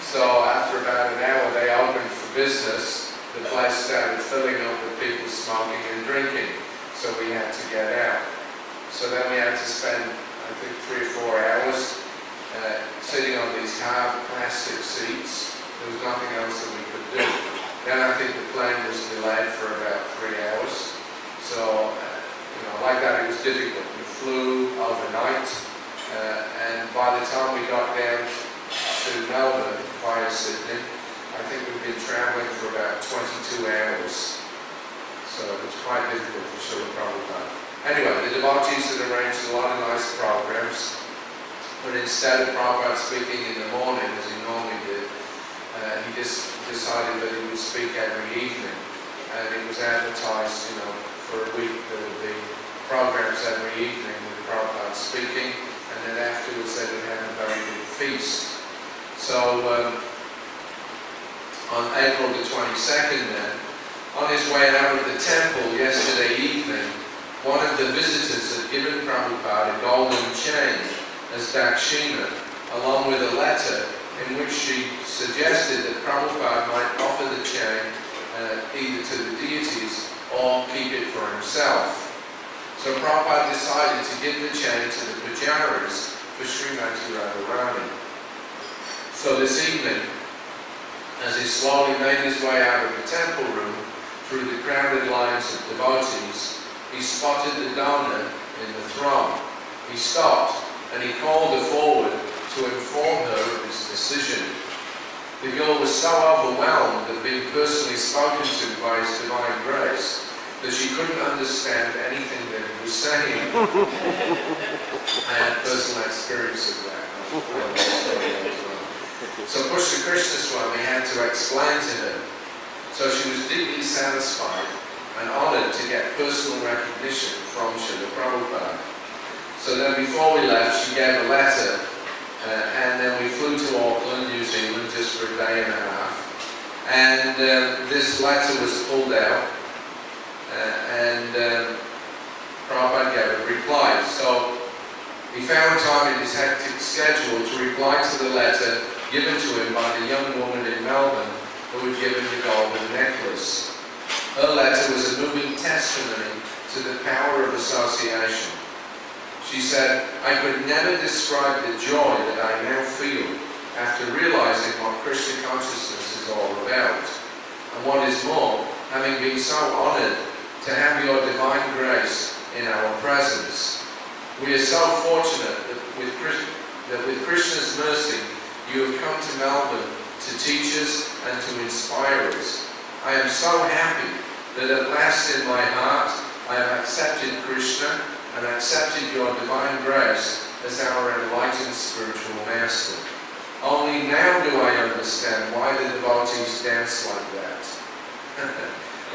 So after about an hour they opened for business. The place started filling up with people smoking and drinking. So we had to get out. So then we had to spend, I think, 3 or 4 hours sitting on these hard plastic seats. There was nothing else that we could do. Then I think the plane was delayed for about 3 hours. So, like that it was difficult. We flew overnight. And by the time we got down to Melbourne via Sydney, I think we'd been travelling for about 22 hours. So it was quite difficult for Srila Prabhupada. Anyway, the devotees had arranged a lot of nice programs, but instead of Prabhupada speaking in the morning, as he normally did, he just decided that he would speak every evening. And it was advertised, for a week. There would be programs every evening with Prabhupada speaking, and then afterwards they would have a very big feast. So on April the 22nd then, on his way out of the temple yesterday evening, one of the visitors had given Prabhupada a golden chain as dakshina, along with a letter in which she suggested that Prabhupada might offer the chain either to the deities or keep it for himself. So Prabhupada decided to give the chain to the pujaris for Srimati Radharani. So this evening, as he slowly made his way out of the temple room through the crowded lines of devotees, he spotted the donor in the throng. He stopped and he called her forward to inform her of his decision. The girl was so overwhelmed at being personally spoken to by his divine grace that she couldn't understand anything that he was saying. I had personal experience of that. So Pushpa Krishna Swami had to explain to her. So she was deeply satisfied and honoured to get personal recognition from Srila Prabhupada. So then before we left, she gave a letter, and then we flew to Auckland, New Zealand, just for a day and a half. And this letter was pulled out, and Prabhupada gave a reply. So he found time in his hectic schedule to reply to the letter given to him by the young woman in Melbourne who had given the golden necklace. Her letter was a moving testimony to the power of association. She said, "I could never describe the joy that I now feel after realizing what Krishna consciousness is all about. And what is more, having been so honored to have your divine grace in our presence. We are so fortunate that with Krishna's mercy, you have come to Melbourne to teach us and to inspire us. I am so happy that at last in my heart I have accepted Krishna and accepted your divine grace as our enlightened spiritual master. Only now do I understand why the devotees dance like that."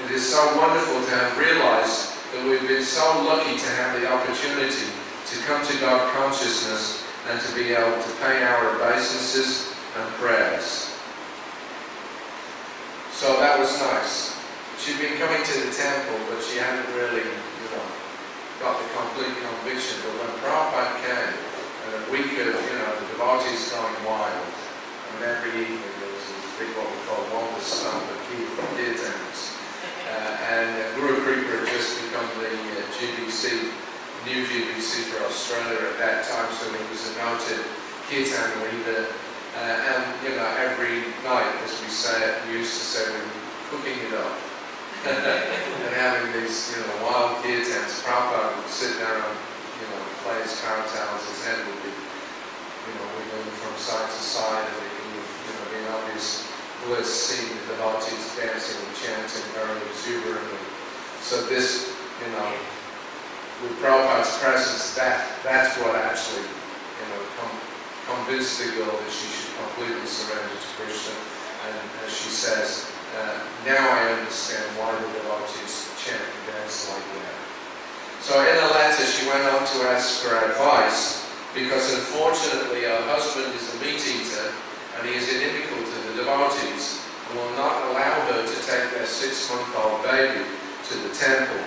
It is so wonderful to have realized that we've been so lucky to have the opportunity to come to God consciousness and to be able to pay our obeisances and prayers. So that was nice. She'd been coming to the temple, but she hadn't really, got the complete conviction. But when Prabhupada came, and a week of, the devotees going wild, and every evening there was a big, what we call Wanda Stone, the kirtans. And Guru Kripa had just become the GBC, new GBC for Australia at that time, so he was a noted kirtan leader. Every night, as we used to say, we were cooking it up. And having these, wild kirtans. Prabhupada would sit there and, play his kartals, his head would be, wiggling from side to side, and it would be an obvious bliss seeing the devotees dancing and chanting very exuberantly. So this, with Prabhupada's presence, that's what actually, convinced the girl that she should completely surrender to Krishna. And as she says, now I understand why the devotees chant and dance like that. So in a letter she went on to ask for advice, because unfortunately her husband is a meat eater and he is inimical to the devotees and will not allow her to take their 6-month-old baby to the temple.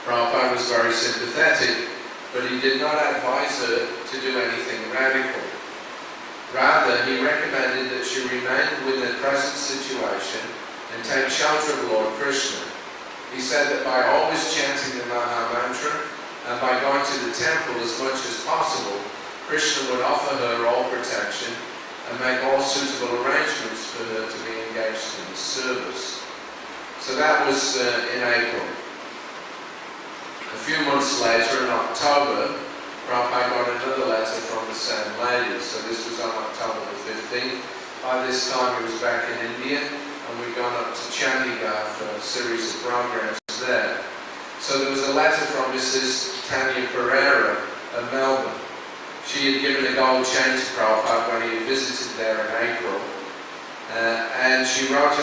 Prabhupada was very sympathetic, but he did not advise her to do anything radical. Rather, he recommended that she remain with the present situation and take shelter of Lord Krishna. He said that by always chanting the Maha Mantra and by going to the temple as much as possible, Krishna would offer her all protection and make all suitable arrangements for her to be engaged in the service. So that was in April. A few months later, in October, Prabhupada got another letter from the same lady. So this was on October the 15th. By this time he was back in India, and we'd gone up to Chandigarh for a series of programs there. So there was a letter from Mrs. Tanya Pereira of Melbourne. She had given a gold chain to Prabhupada when he had visited there in April. And she wrote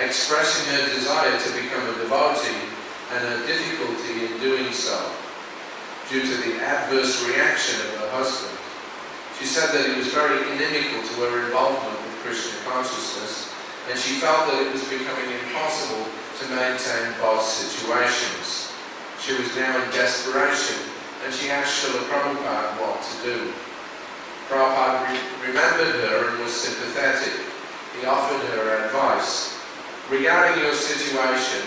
expressing her desire to become a devotee and her difficulty in doing so due to the adverse reaction of her husband. She said that he was very inimical to her involvement with Krishna consciousness, and she felt that it was becoming impossible to maintain both situations. She was now in desperation, and she asked Srila Prabhupada what to do. Prabhupada remembered her and was sympathetic. He offered her advice. Regarding your situation,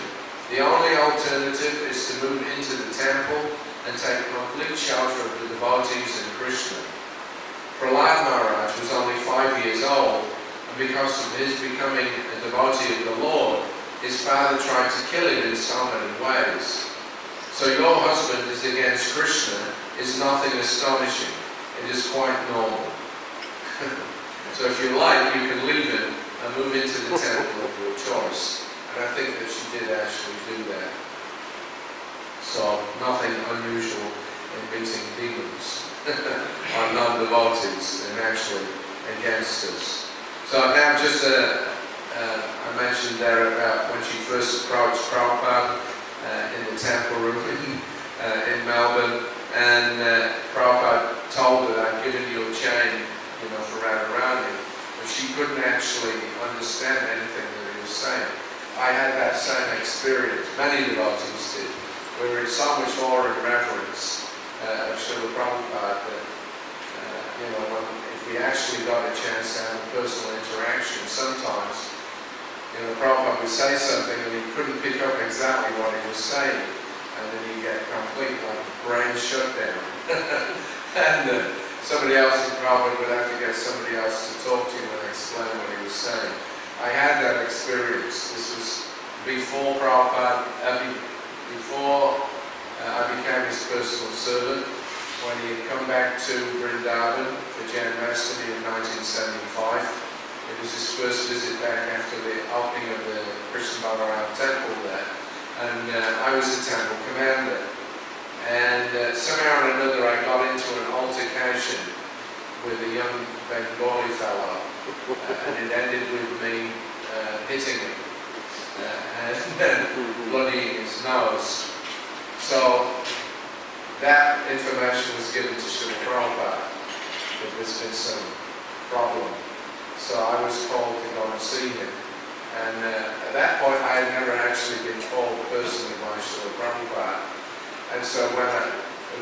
the only alternative is to move into the temple and take complete shelter of the devotees and Krishna. Prahlad Maharaj was only 5 years old, and because of his becoming a devotee of the Lord, his father tried to kill him in so many ways. So your husband is against Krishna is nothing astonishing. It is quite normal. So if you like, you can leave him and move into the temple of your choice. And I think that she did actually do that. So nothing unusual in beating demons or non-devotees and actually against us. So now just I mentioned there about when she first approached Prabhupada in the temple room in Melbourne, and Prabhupada told her, I've given you a chain, for Radharani, but she couldn't actually understand anything that he was saying. I had that same experience, many devotees did. We were in so much awe and reverence of Srila Prabhupada that, if we actually got a chance to have a personal interaction, sometimes, Prabhupada would say something and he couldn't pick up exactly what he was saying, and then you get complete brain shutdown. And somebody else in Prabhupada would have to get somebody else to talk to you and explain what he was saying. I had that experience. This was before Prabhupada, before I became his personal servant, when he had come back to Vrindavan for Janmashtami in 1975. It was his first visit back after the opening of the Krishna Balaram temple there. And I was the temple commander. And somehow or another I got into an altercation with a young Bengali fellow. And it ended with me hitting him and bloodying his nose. So that information was given to Srila Prabhupada that there's been some problem. So I was called to go and see him. And at that point I had never actually been told personally by Srila Prabhupada. And so when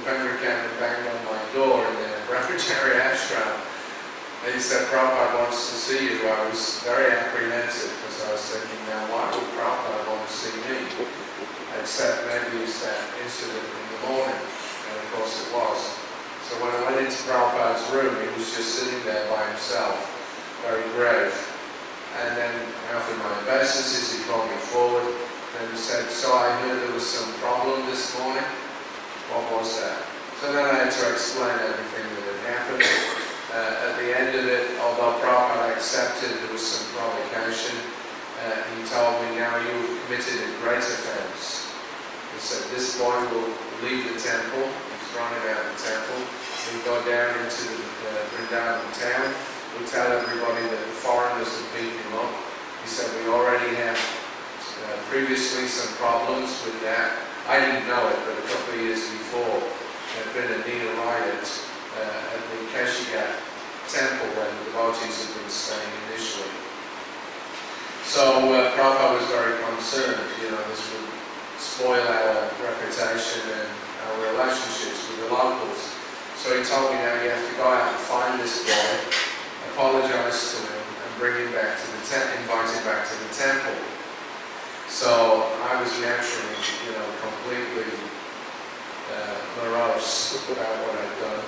Upendra came and banged on my door in the Brahmachari ashram, he said, Prabhupada wants to see you. I was very apprehensive because I was thinking, now why would Prabhupada want to see me? Except maybe it's that incident in the morning. And of course it was. So when I went into Prabhupada's room, he was just sitting there by himself, very grave. And then after my obeisances, he called me forward and he said, so I heard there was some problem this morning. What was that? So then I had to explain everything that had happened. At the end of it, although Prabhupada accepted there was some provocation, he told me, now you've committed a great offense. He said, this boy will leave the temple. He's thrown him out of the temple. He'll go down into the Vrindavan town. We'll tell everybody that the foreigners have beaten him up. He said, we already have previously some problems with that. I didn't know it, but a couple of years before, there had been a near riot at the Keshigat temple where the devotees had been staying initially. So Prabhupada was very concerned, this would spoil our reputation and our relationships with the locals. So he told me, now you have to go out and find this boy, apologize to him, and bring him back to the invite him back to the temple. So I was naturally, completely morose about what I'd done.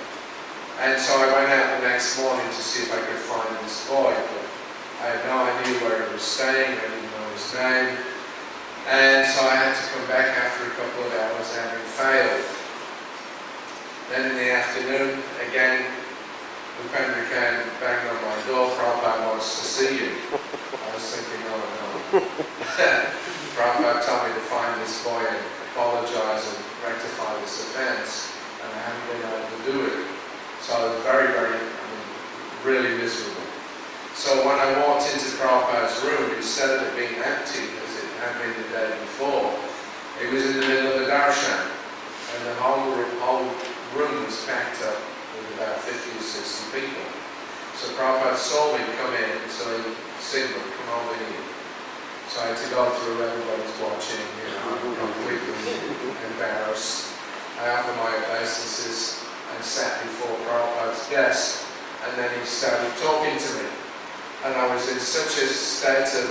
And so I went out the next morning to see if I could find this boy, but I had no idea where he was staying, I didn't know his name. And so I had to come back after a couple of hours having failed. Then in the afternoon, again, Upendra came, banged on my door, Prabhupada wants to see you. I was thinking, oh no. Prabhupada told me to find this boy and apologize and rectify this offense, and I haven't been able to do it. So I was really miserable. So when I walked into Prabhupada's room, instead of it being empty as it had been the day before, it was in the middle of the darshan, and the whole room was packed up with about 50 or 60 people. So Prabhupada saw me come in, so he signaled, come over here. So I had to go through, everybody's watching, I'm completely embarrassed. I offered my obeisances and sat before Prabhupada's desk, and then he started talking to me. And I was in such a state of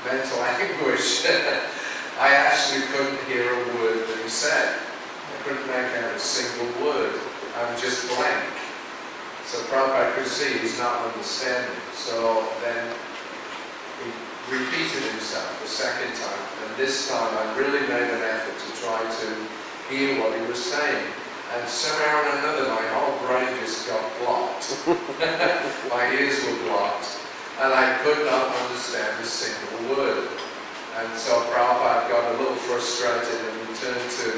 mental anguish, I actually couldn't hear a word that he said. I couldn't make out a single word. I was just blank. So Prabhupada could see he's not understanding. So then he repeated himself the second time. And this time I really made an effort to try to hear what he was saying. And somehow or another my whole brain just got blocked. My ears were blocked. And I could not understand a single word. And so Prabhupada got a little frustrated and he turned to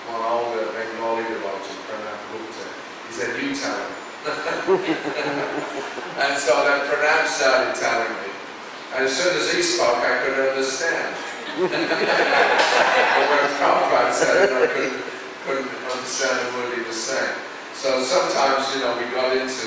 one older Bengali devotee, Pranab Gupta. He said, you tell him. And so then Pranab started telling me. And as soon as he spoke, I could understand. But when Prabhupada said it, I couldn't understand a word he was saying. So sometimes, we got into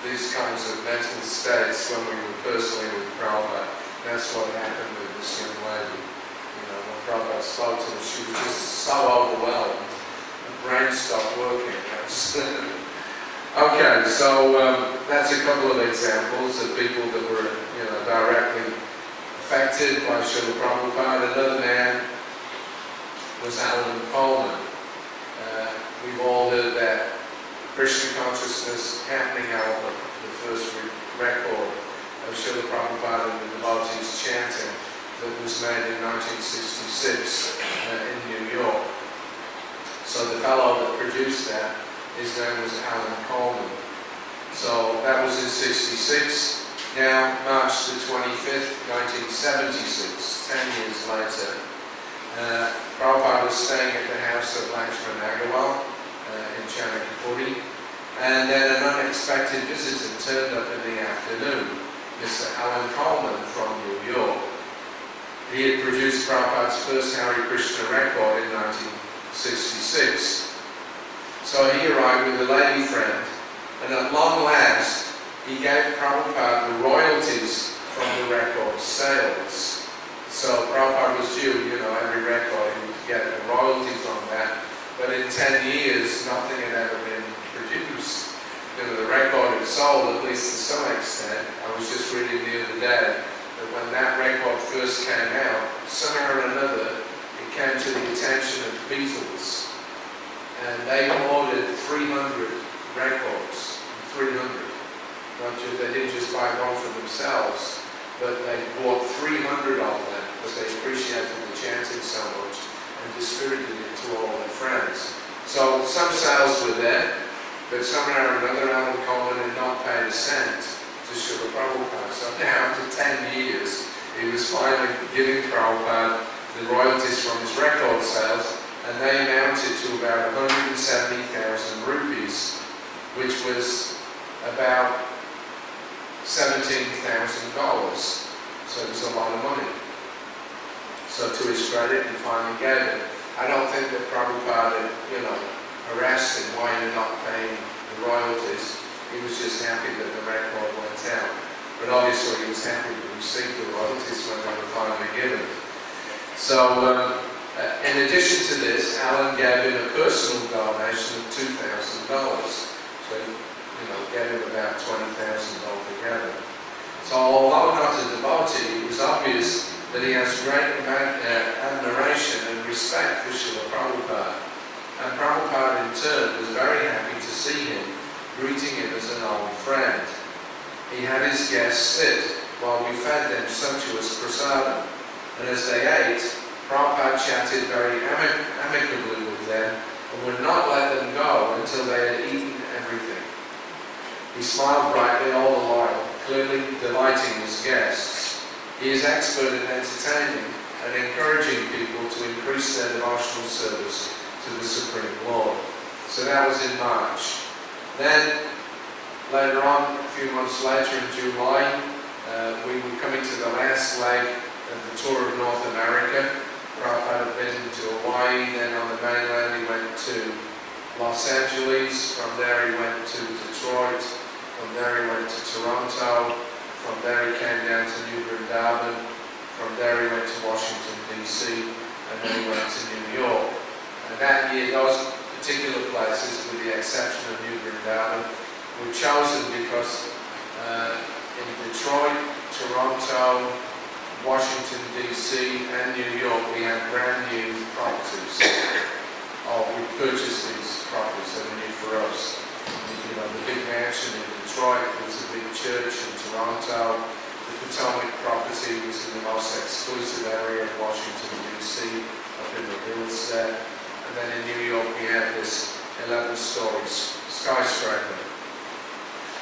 these kinds of mental states when we were personally with Prabhupada. That's what happened with this young lady. When Prabhupada spoke to her, she was just so overwhelmed. Her brain stopped working. Okay, so that's a couple of examples of people that were, directly affected by Srila Prabhupada. Another man was Alan Coleman. We've all heard that Krishna Consciousness Happening album, the first record of Srila Prabhupada and the devotees chanting that was made in 1966 in New York. So the fellow that produced that, his name was Alan Coleman. So that was in 66. Now, March the 25th, 1976, 10 years later, Prabhupada was staying at the house of Lakshman Agarwal in Chanakapuri, and then an unexpected visitor turned up in the afternoon, Mr. Alan Coleman from New York. He had produced Prabhupada's first Hare Krishna record in 1966. So he arrived with a lady friend, and at long last, he gave Prabhupada the royalties from the record sales. So Prabhupada was due, every record he would get a royalty from that. But in 10 years, nothing had ever been produced. The record had sold, at least to some extent. I was just reading the other day that when that record first came out, somehow or another, it came to the attention of the Beatles. And they ordered 300 records, 300. They didn't just buy one for themselves, but they bought 300 of them because they appreciated the chanting so much and distributed it to all their friends. So some sales were there, but somehow or another Alan Coleman had not paid a cent to Srila Prabhupada. So now after 10 years, he was finally giving Prabhupada the royalties from his record sales, and they amounted to about 170,000 rupees, which was about $17,000. So it was a lot of money. So to his credit, he finally gave it. I don't think that Prabhupada, harassed him, why you're not paying the royalties. He was just happy that the record went out. But obviously he was happy to receive the royalties when they were finally given. So in addition to this, Alan gave in a personal donation of $2,000. So gave him about $20,000 altogether. So although not a devotee, it was obvious that he has great admiration and respect for Srila Prabhupada. And Prabhupada in turn was very happy to see him, greeting him as an old friend. He had his guests sit while we fed them sumptuous prasadam, and as they ate, Prabhupada chatted very amicably with them and would not let them go until they had eaten everything. He smiled brightly all the while, clearly delighting his guests. He is expert in entertaining and encouraging people to increase their devotional service to the Supreme Lord. So that was in March. Then, later on, a few months later in July, we were coming to the last leg of the tour of North America. Prabhupada had been to Hawaii, then on the mainland he went to Los Angeles, from there he went to Detroit, from there he went to Toronto, from there he came down to New Vrindavan, from there he went to Washington DC, and then he went to New York. And that year, those particular places, with the exception of New Vrindavan, were chosen because in Detroit, Toronto, Washington DC and New York we had brand new properties. We purchased these properties that were new for us. You know, the big mansion in Detroit was a big church. In Toronto, the Potomac property was in the most exclusive area of Washington DC, up in the hills there. And then in New York we had this 11-story skyscraper.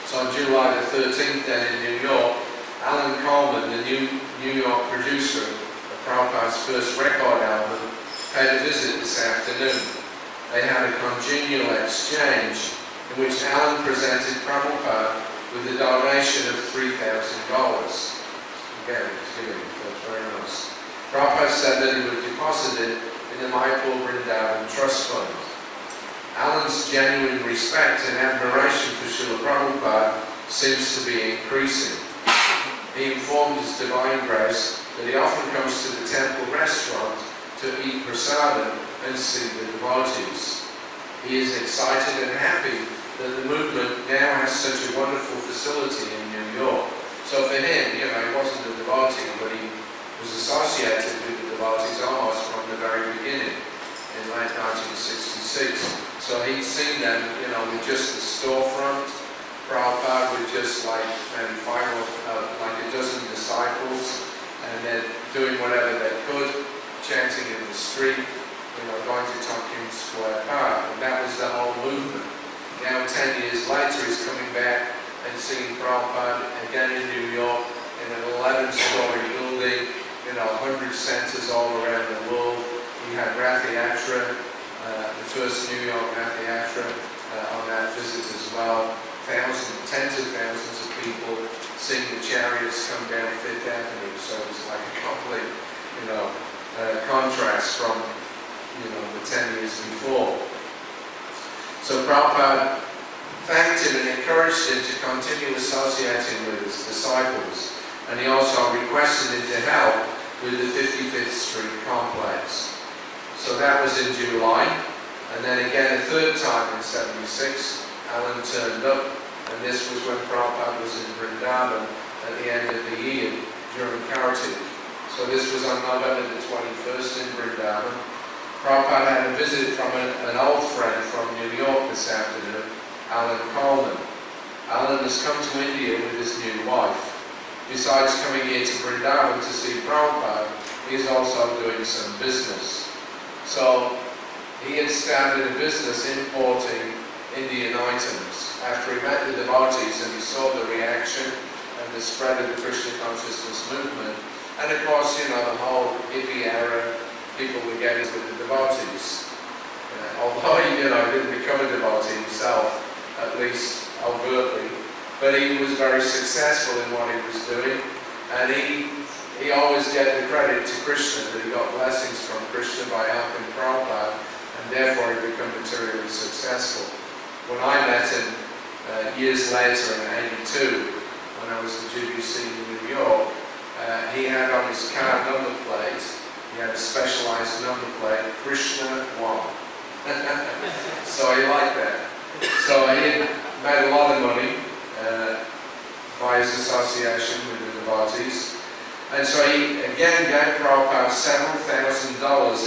So on July the 13th then in New York, Alan Coleman, the New York producer of Prabhupada's first record album, paid a visit this afternoon. They had a congenial exchange in which Alan presented Prabhupada with a donation of $3,000. Again, it's giving, that's very nice. Prabhupada said that he would deposit it in the Mayapur Vrindavan Trust Fund. Alan's genuine respect and admiration for Srila Prabhupada seems to be increasing. He informed His Divine Grace that he often comes to the temple restaurant to eat prasadam and see the devotees. He is excited and happy that the movement now has such a wonderful facility in New York. So for him, you know, he wasn't a devotee, but he was associated with the devotees almost from the very beginning in late 1966. So he'd seen them, you know, with just the storefront, Prabhupada with just like maybe like a dozen disciples, and then doing whatever they could, chanting in the street, you know, going to Tokyo Square Park, and that was the whole movement. Now 10 years later he's coming back and seeing Prabhupada again in New York in an 11-story building, you know, 100 centers all around the world. We had Rath Yatra, the first New York Rath Yatra on that visit as well. Tens of thousands of people seeing the chariots come down Fifth Avenue. So it was like a complete, you know, contrast from, you know, the 10 years before. So Prabhupada thanked him and encouraged him to continue associating with his disciples. And he also requested him to help with the 55th Street complex. So that was in July. And then again a third time in 76. Alan turned up, and this was when Prabhupada was in Vrindavan at the end of the year during Kartik. So this was on November the 21st in Vrindavan. Prabhupada had a visit from an old friend from New York this afternoon, Alan Coleman. Alan has come to India with his new wife. Besides coming here to Vrindavan to see Prabhupada, he is also doing some business. So he had started a business importing Indian items. After he met the devotees and he saw the reaction and the spread of the Krishna consciousness movement, and of course, you know, the whole hippie era, people were getting with the devotees. Although he, you know, didn't become a devotee himself, at least overtly, but he was very successful in what he was doing, and he always gave the credit to Krishna, that he got blessings from Krishna by helping Prabhupada, and therefore he became materially successful. When I met him years later in 82, when I was the GBC in New York, he had on his car number plate, he had a specialized number plate, Krishna 1. So he liked that. So he had made a lot of money by his association with the devotees. And so he again gave Prabhupada several $1,000s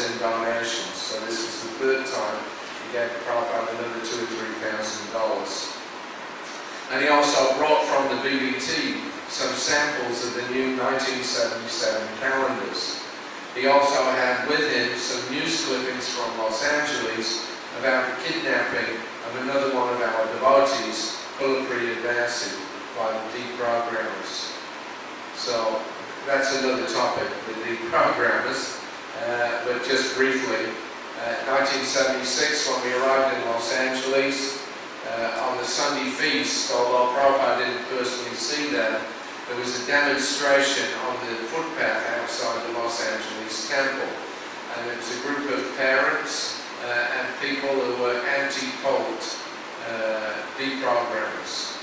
in donations. So this was the third time he gave Prabhupada another $2,000 or $3,000. And he also brought from the BBT some samples of the new 1977 calendars. He also had with him some news clippings from Los Angeles about the kidnapping of another one of our devotees, Pulapriya Dasa, by the deprogrammers. So that's another topic with the programmers, but just briefly, 1976 when we arrived in Los Angeles, on the Sunday feast, although Prabhupada didn't personally see that, there was a demonstration on the footpath outside the Los Angeles temple. And it was a group of parents and people who were anti-cult deprogrammers.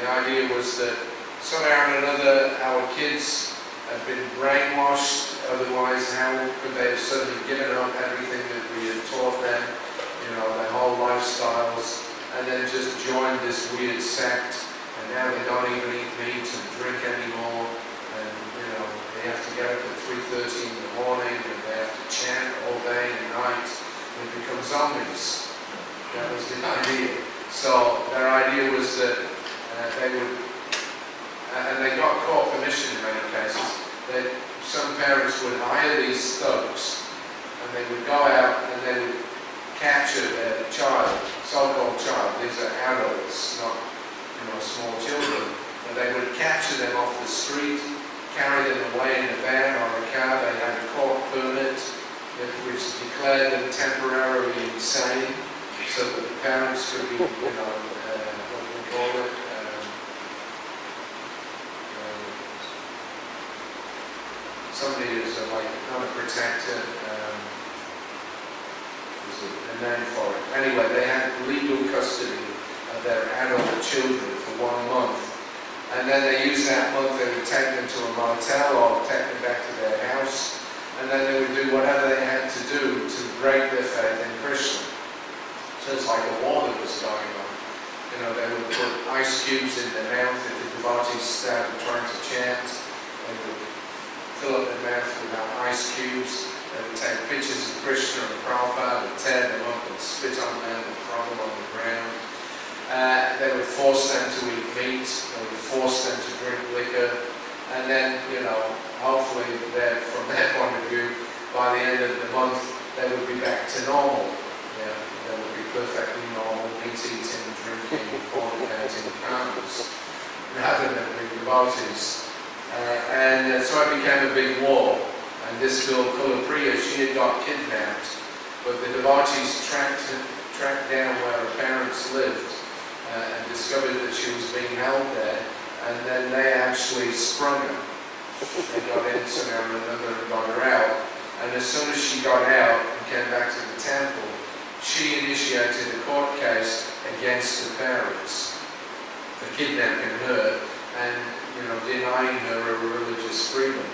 The idea was that somehow or another our kids had been brainwashed, otherwise how could they have suddenly given up everything that we had taught them, their whole lifestyles, and then just joined this weird sect, and now they don't even eat meat and drink anymore, and they have to get up at 3:30 in the morning, and they have to chant all day and night, and become zombies. That was the idea. So their idea was that they would, and they got court permission in many cases, that some parents would hire these thugs, and they would go out and they would capture their child, so-called child. These are adults, not small children. And they would capture them off the street, carry them away in a van or a car. They had a court permit which declared them temporarily insane, so that the parents could be, what do we call it? Somebody who's not a protector. There's a name for it. Anyway, they had legal custody of their adult children for 1 month. And then they used that month, they would take them to a motel or take them back to their house, and then they would do whatever they had to do to break their faith in Krishna. So it's like a war that was going on. They would put ice cubes in their mouth if the devotees started trying to chant. They would fill up their mouth with ice cubes. They would take pictures of Krishna and Prabhupada and tear them up and spit on them and throw them on the ground. They would force them to eat meat. They would force them to drink liquor. And then, hopefully from their point of view, by the end of the month, they would be back to normal. They would be perfectly normal, meat eating, drinking, fornicating partners, rather than the devotees. And so it became a big war. And this girl, Kulapriya, she had got kidnapped, but the devotees tracked down where her parents lived and discovered that she was being held there, and then they actually sprung her. They got in somehow or another and got her out. And as soon as she got out and came back to the temple, she initiated a court case against the parents for kidnapping her and denying her a religious freedom.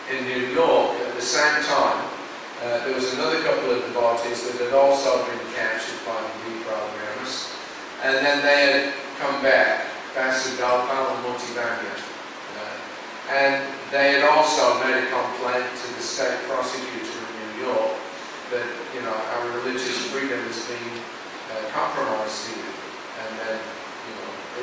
In New York, at the same time, there was another couple of devotees that had also been captured by the deprogrammers, and then they had come back, Vasudalpal and Motivanya. And they had also made a complaint to the state prosecutor in New York that, our religious freedom is being compromised here, and that,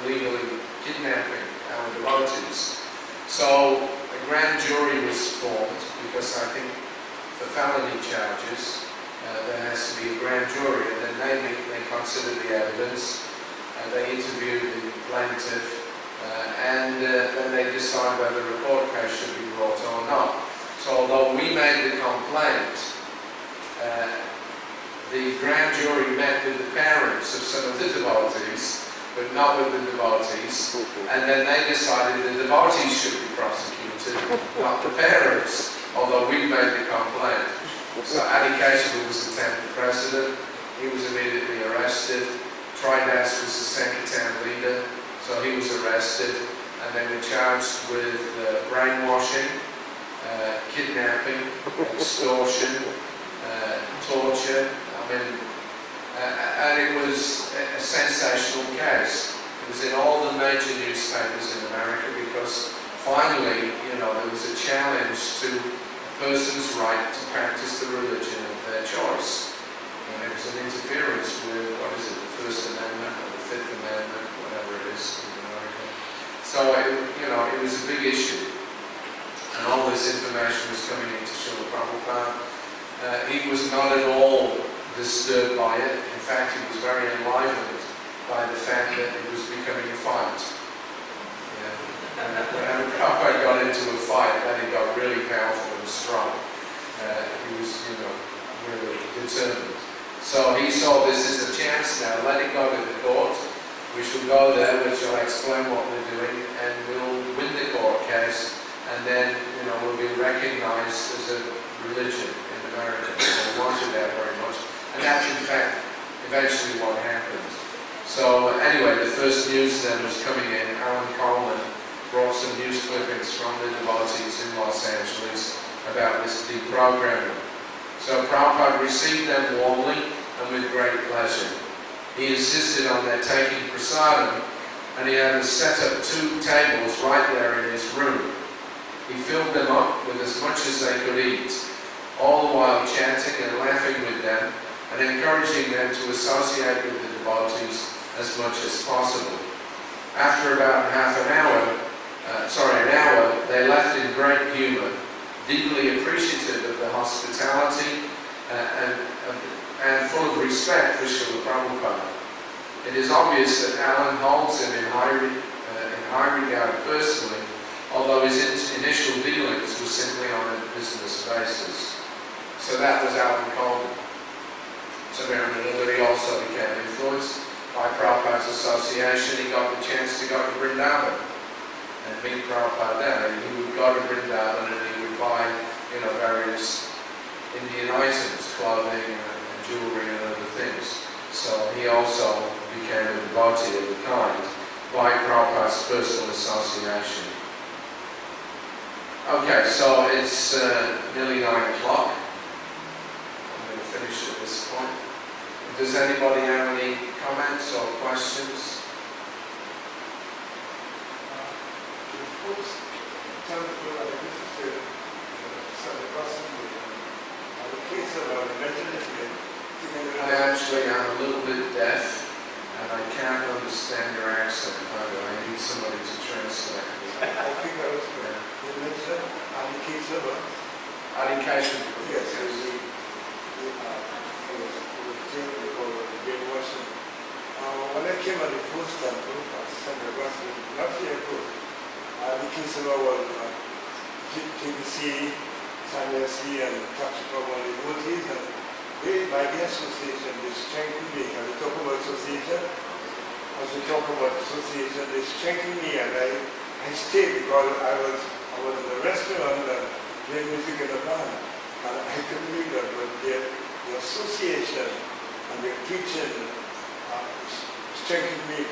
illegally kidnapping our devotees. So a grand jury was formed, because I think for felony charges there has to be a grand jury, and then they consider the evidence, they interview the plaintiff, and then they decide whether a court case should be brought or not. So although we made the complaint, the grand jury met with the parents of some of the devotees, but not with the devotees, and then they decided the devotees should be prosecuted, not the parents, although we made the complaint. So Adikeshava was the temple president. He was immediately arrested. Dasa was the second leader, so he was arrested, and they were charged with brainwashing, kidnapping, extortion, torture. And it was a sensational case. It was in all the major newspapers in America, because finally, there was a challenge to a person's right to practice the religion of their choice. And it was an interference with, the First Amendment or the Fifth Amendment, whatever it is in America. So, it was a big issue. And all this information was coming into Srila Prabhupada. He was not at all disturbed by it. In fact, he was very enlivened by the fact that it was becoming a fight. And whenever Prabhupada got into into a fight, then he got really powerful and strong. He was, really determined. So he saw this as a chance now. Let it go to the court. We shall go there, which will explain what we're doing, and we'll win the court case, and then, we'll be recognized as a religion in America. We wanted that very much. And that's, in fact, eventually what happened. So, anyway, the first news then was coming in. Alan Coleman brought some news clippings from the devotees in Los Angeles about this deprogramming. So, Prabhupada received them warmly and with great pleasure. He insisted on their taking prasadam, and he had set up 2 tables right there in his room. He filled them up with as much as they could eat, all the while chanting and laughing with them, and encouraging them to associate with the devotees as much as possible. After about an hour, they left in great humor, deeply appreciative of the hospitality and full of respect for Srila Prabhupada. It is obvious that Alan holds him in high regard personally, although his initial dealings were simply on a business basis. So that was Alan Coleman. So he also became influenced by Prabhupada's association. He got the chance to go to Vrindavan and meet Prabhupada there. And he would go to Vrindavan and he would buy, various Indian items, clothing and jewelry and other things. So he also became a devotee of the kind by Prabhupada's personal association. Okay, so it's nearly 9 o'clock. I'm going to finish at this point. Does anybody have any comments or questions? I actually am a little bit deaf and I can't understand your accent. I need somebody to translate. Education. Yes. When I came at the first time, not here good. The Kisava was TBC, Sanyasi, and Takshikama devotees, and they, by the association, they strengthened me. And we talk about association, they strengthened me, and I stayed because I was in the restaurant and playing music in the band. And I couldn't believe that, but the association and the preaching strengthened me.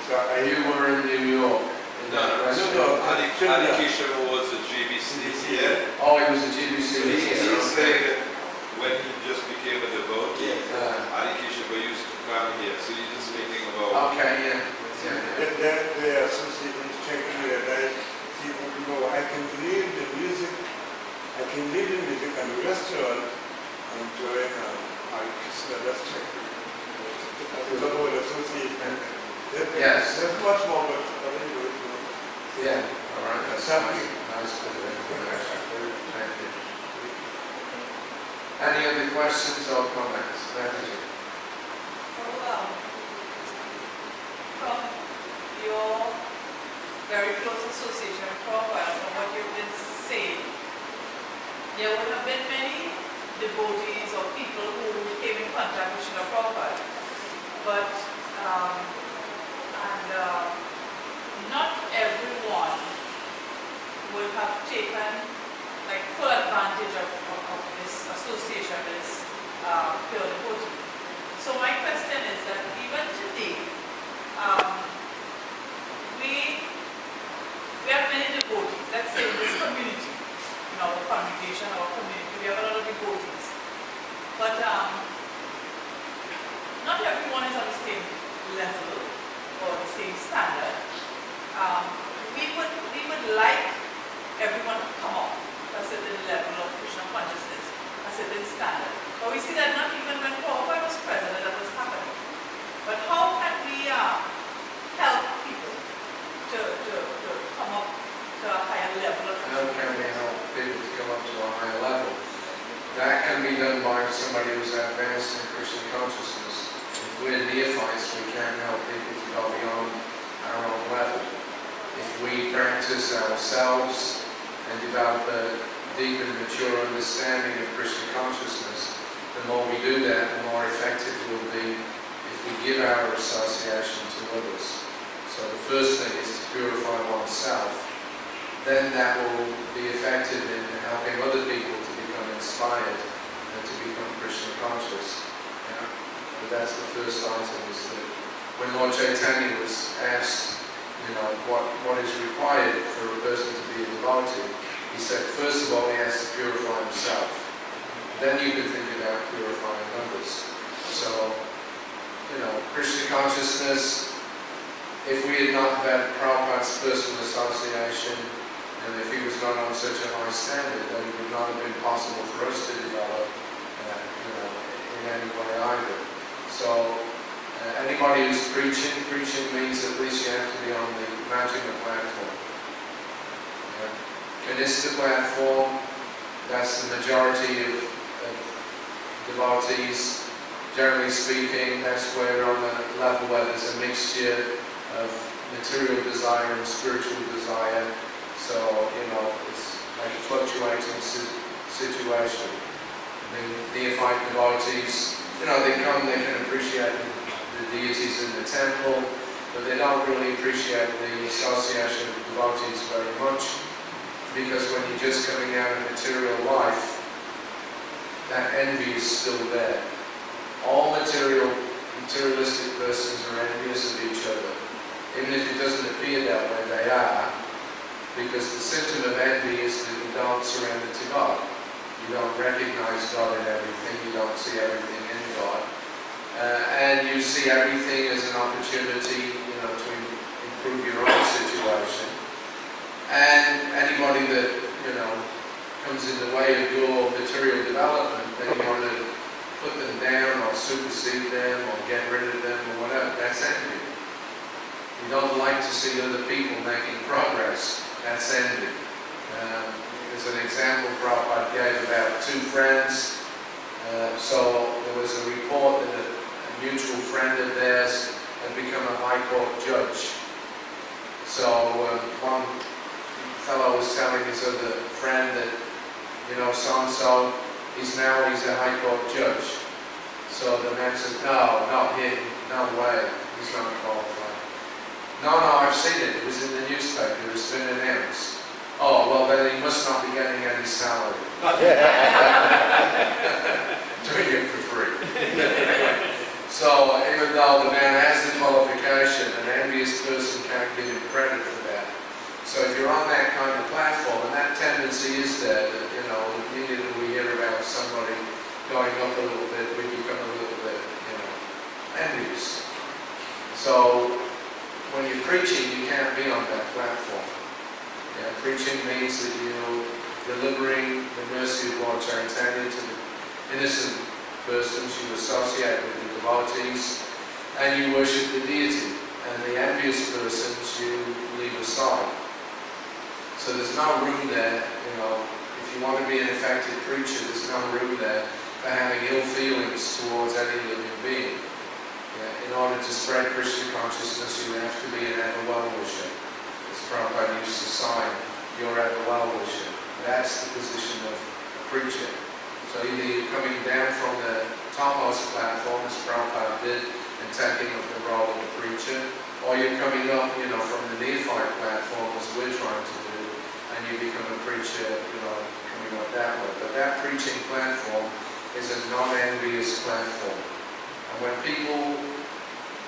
So You were in New York. No. Adikeshava was a GBC here. Oh, it was a GBC here. He's saying that when he just became a devotee, Adikeshava used to come here. So you're just speaking about... Okay, yeah. The association strengthened me, and I can lead the music. I can lead the music and the restaurant and join Krishna. That's strengthened. That's a lot of association. Yes. There's much more, but I didn't do it. Yeah, all right. That's Something. nice bit of information. Thank you. Any other questions or comments? Thank you. From your very close association with Prabhupada, from what you've been saying, there would have been many devotees or people who came in contact with Srila Prabhupada, but not everyone would have taken full advantage of this association, this pure devotee. So my question is that even today, we have many devotees, let's say in this community, in our congregation, our community, we have a lot of devotees. But not everyone is on the same level or the same standard. We would like everyone to come up to a certain level of Krishna consciousness, a certain standard. But we see that not even when Prabhupada was present that was happening. But how can we help people to come up to a higher level of How can we help people to come up to a higher level? That can be done by somebody who's advanced in Krishna consciousness. If we're neophytes, we can't help people to go beyond our own level. If we practice ourselves and develop a deep and mature understanding of Christian consciousness, the more we do that, the more effective we'll be if we give our association to others. So the first thing is to purify oneself. Then that will be effective in helping other people to become inspired and to become Christian conscious. Yeah? But that's the first item, is that when Lord Chaitanya was asked, what is required for a person to be a devotee, he said, first of all, he has to purify himself. Then you can think about purifying others. So, Christian consciousness, if we had not had Prabhupada's personal association, and if he was not on such a high standard, then it would not have been possible for us to develop, in any way either. So, anybody who's preaching means at least you have to be on the Majjhima platform. Kanista platform, that's the majority of devotees. Generally speaking, that's where on the level where there's a mixture of material desire and spiritual desire. So, it's like a fluctuating situation. The neophyte devotees, they come, they can appreciate the deities in the temple, but they don't really appreciate the association of devotees very much, because when you're just coming out of material life, that envy is still there. All materialistic persons are envious of each other. Even if it doesn't appear that way, they are, because the symptom of envy is that you don't surrender to God. You don't recognize God in everything, you don't see everything in God. And you see everything as an opportunity, to improve your own situation. And anybody that, comes in the way of your material development, then you want to put them down or supersede them or get rid of them or whatever, that's envy. You don't like to see other people making progress, that's envy. There's an example Prabhupada gave about two friends. So there was a report that a mutual friend of theirs had become a high court judge. So one fellow was telling his other friend that, so-and-so, he's a high court judge. So the man says, no, not him, no way, he's not qualified. No, I've seen it was in the newspaper, it's been announced. Oh, well then he must not be getting any salary. Doing it for free. So even though the man has the qualification, an envious person can't give him credit for that. So if you're on that kind of platform, and that tendency is there, that, immediately we hear about somebody going up a little bit, we become a little bit, envious. So when you're preaching, you can't be on that platform. Preaching means that you're delivering the mercy of Lord Chaitanya to the innocent persons you associate with, the devotees, and you worship the deity. And the envious persons you leave aside. So there's no room there, if you want to be an effective preacher, there's no room there for having ill feelings towards any living being. In order to spread Christian consciousness, you have to be an ever well-wisher. As Prabhupada used to sign, you're ever well-wisher. That's the position of a preacher. So either you're coming down from the topmost platform, as Prabhupada did, and taking up the role of a preacher, or you're coming up, from the neophyte platform, as we're trying to do, and you become a preacher, coming up that way. But that preaching platform is a non-envious platform. And when people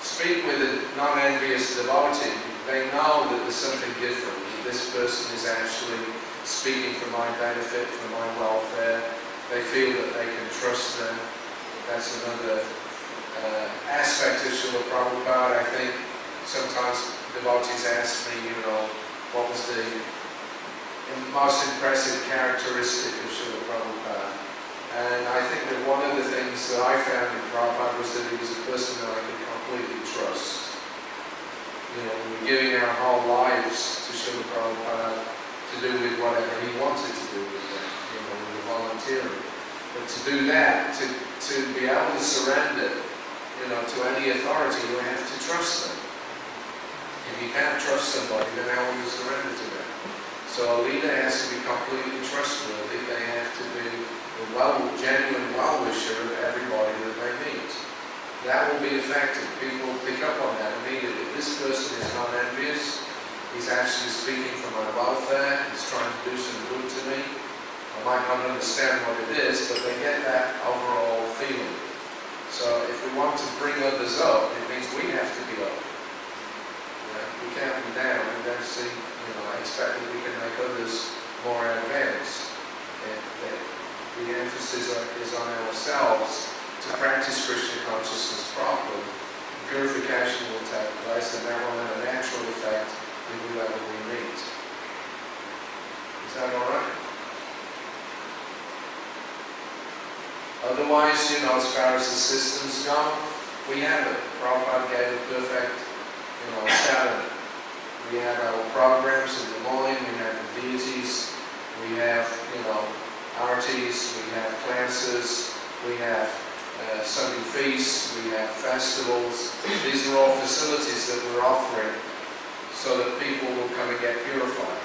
speak with a non-envious devotee, they know that there's something different, that this person is actually speaking for my benefit, for my welfare. They feel that they can trust them. That's another aspect of Srila Prabhupada. I think sometimes devotees ask me, what was the most impressive characteristic of Srila Prabhupada. And I think that one of the things that I found in Prabhupada was that he was a person that I could completely trust. We were giving our whole lives to Srila Prabhupada to do with whatever he wanted to do with them. We were volunteering. But to do that, to be able to surrender, to any authority, you have to trust them. If you can't trust somebody, then how will you surrender to them? So a leader has to be completely trustworthy. They have to be a genuine well-wisher of everybody that they meet. That will be effective. People will pick up on that immediately. This person is not envious. He's actually speaking for my welfare. He's trying to do some good to me. I might not understand what it is, but they get that overall feeling. So if we want to bring others up, it means we have to be up. We can't be down and then see, expect that we can make others more advanced. The emphasis is on ourselves to practice Christian consciousness properly. Purification will take place, and that will have a natural effect in whoever we meet. Is that all right? Otherwise, as far as the systems go, we have it. Prabhupada gave a perfect, pattern. We have our programs in the morning, we have the deities, we have, artis, we have classes, we have Sunday feasts, we have festivals. These are all facilities that we're offering so that people will come and get purified.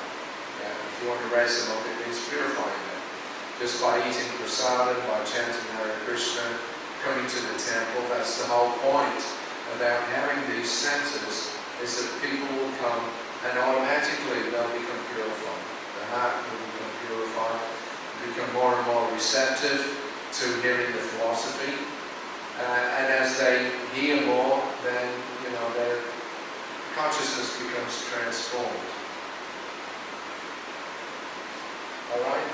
If you want to raise them up, it means purifying them. Just by eating prasadam, by chanting Hare Krishna, coming to the temple, that's the whole point about having these centers, is that people will come and automatically they'll become purified. The heart will become purified, become more and more receptive to hearing the philosophy. And as they hear more, then, their consciousness becomes transformed. All right?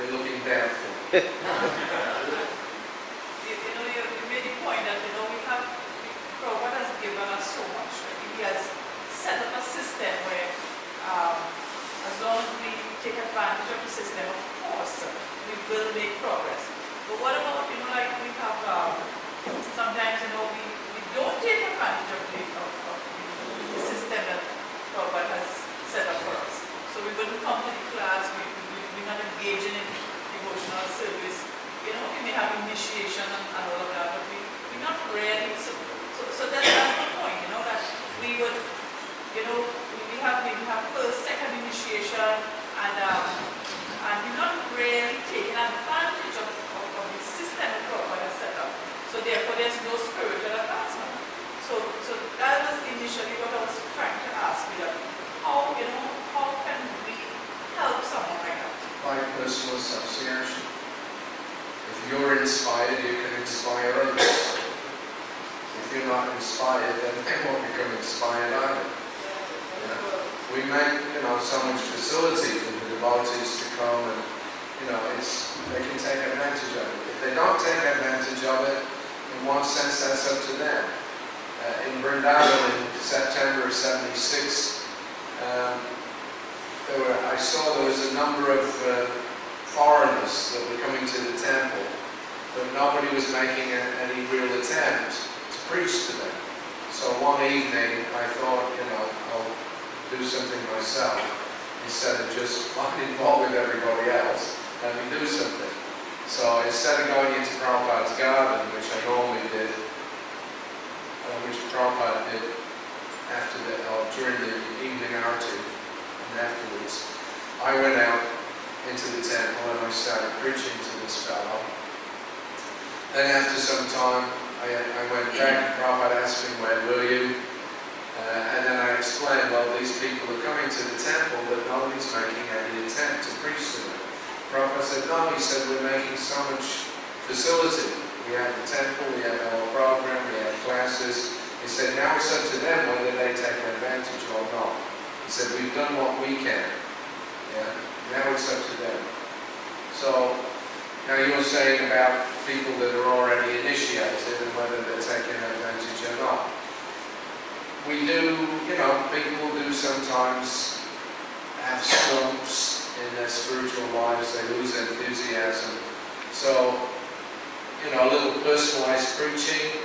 You're looking doubtful. You made the point that, Prabhupada has given us so much. He has set up a system where, as long as we take advantage of the system, of course, we will make progress. But what about, we have, sometimes, we don't take advantage of the system that Prabhupada has set up for us. So we wouldn't come to the class, we're not engaging in devotional service. We may have initiation and all of that, but we're not really, so that's the point, that we would, we have first, second initiation, and we're not really taking advantage of the system that Prabhupada has set up. So therefore, there's no spiritual advancement. So that was initially what I was trying to ask you, that how can we help someone like that? By personal association. If you're inspired, you can inspire others. If you're not inspired, then they won't become inspired either. We make, so much facility for the devotees to come and, they can take advantage of it. If they don't take advantage of it, in one sense, that's up to them. In Vrindavan in September of '76, I saw there was a number of foreigners that were coming to the temple, but nobody was making any real attempt to preach to them. So one evening I thought, I'll do something myself instead of just getting involved with everybody else. Let me do something. So instead of going into Prabhupada's garden, which I normally did, which Prabhupada did during the evening arati and afterwards, I went out into the temple and I started preaching to this fellow. Then after some time, I went back and Prabhupada asked me, where were you? And then I explained, well, these people are coming to the temple, but nobody's making any attempt to preach to them. Prabhupada said, no, he said, we're making so much facility. We have the temple, we have our program, we have classes. He said, now it's up to them whether they take advantage or not. He said, we've done what we can. Yeah? Now it's up to them. So, now you're saying about people that are already initiated and whether they're taking advantage or not. We do, people do sometimes have slumps in their spiritual lives, they lose enthusiasm. So, a little personalized preaching.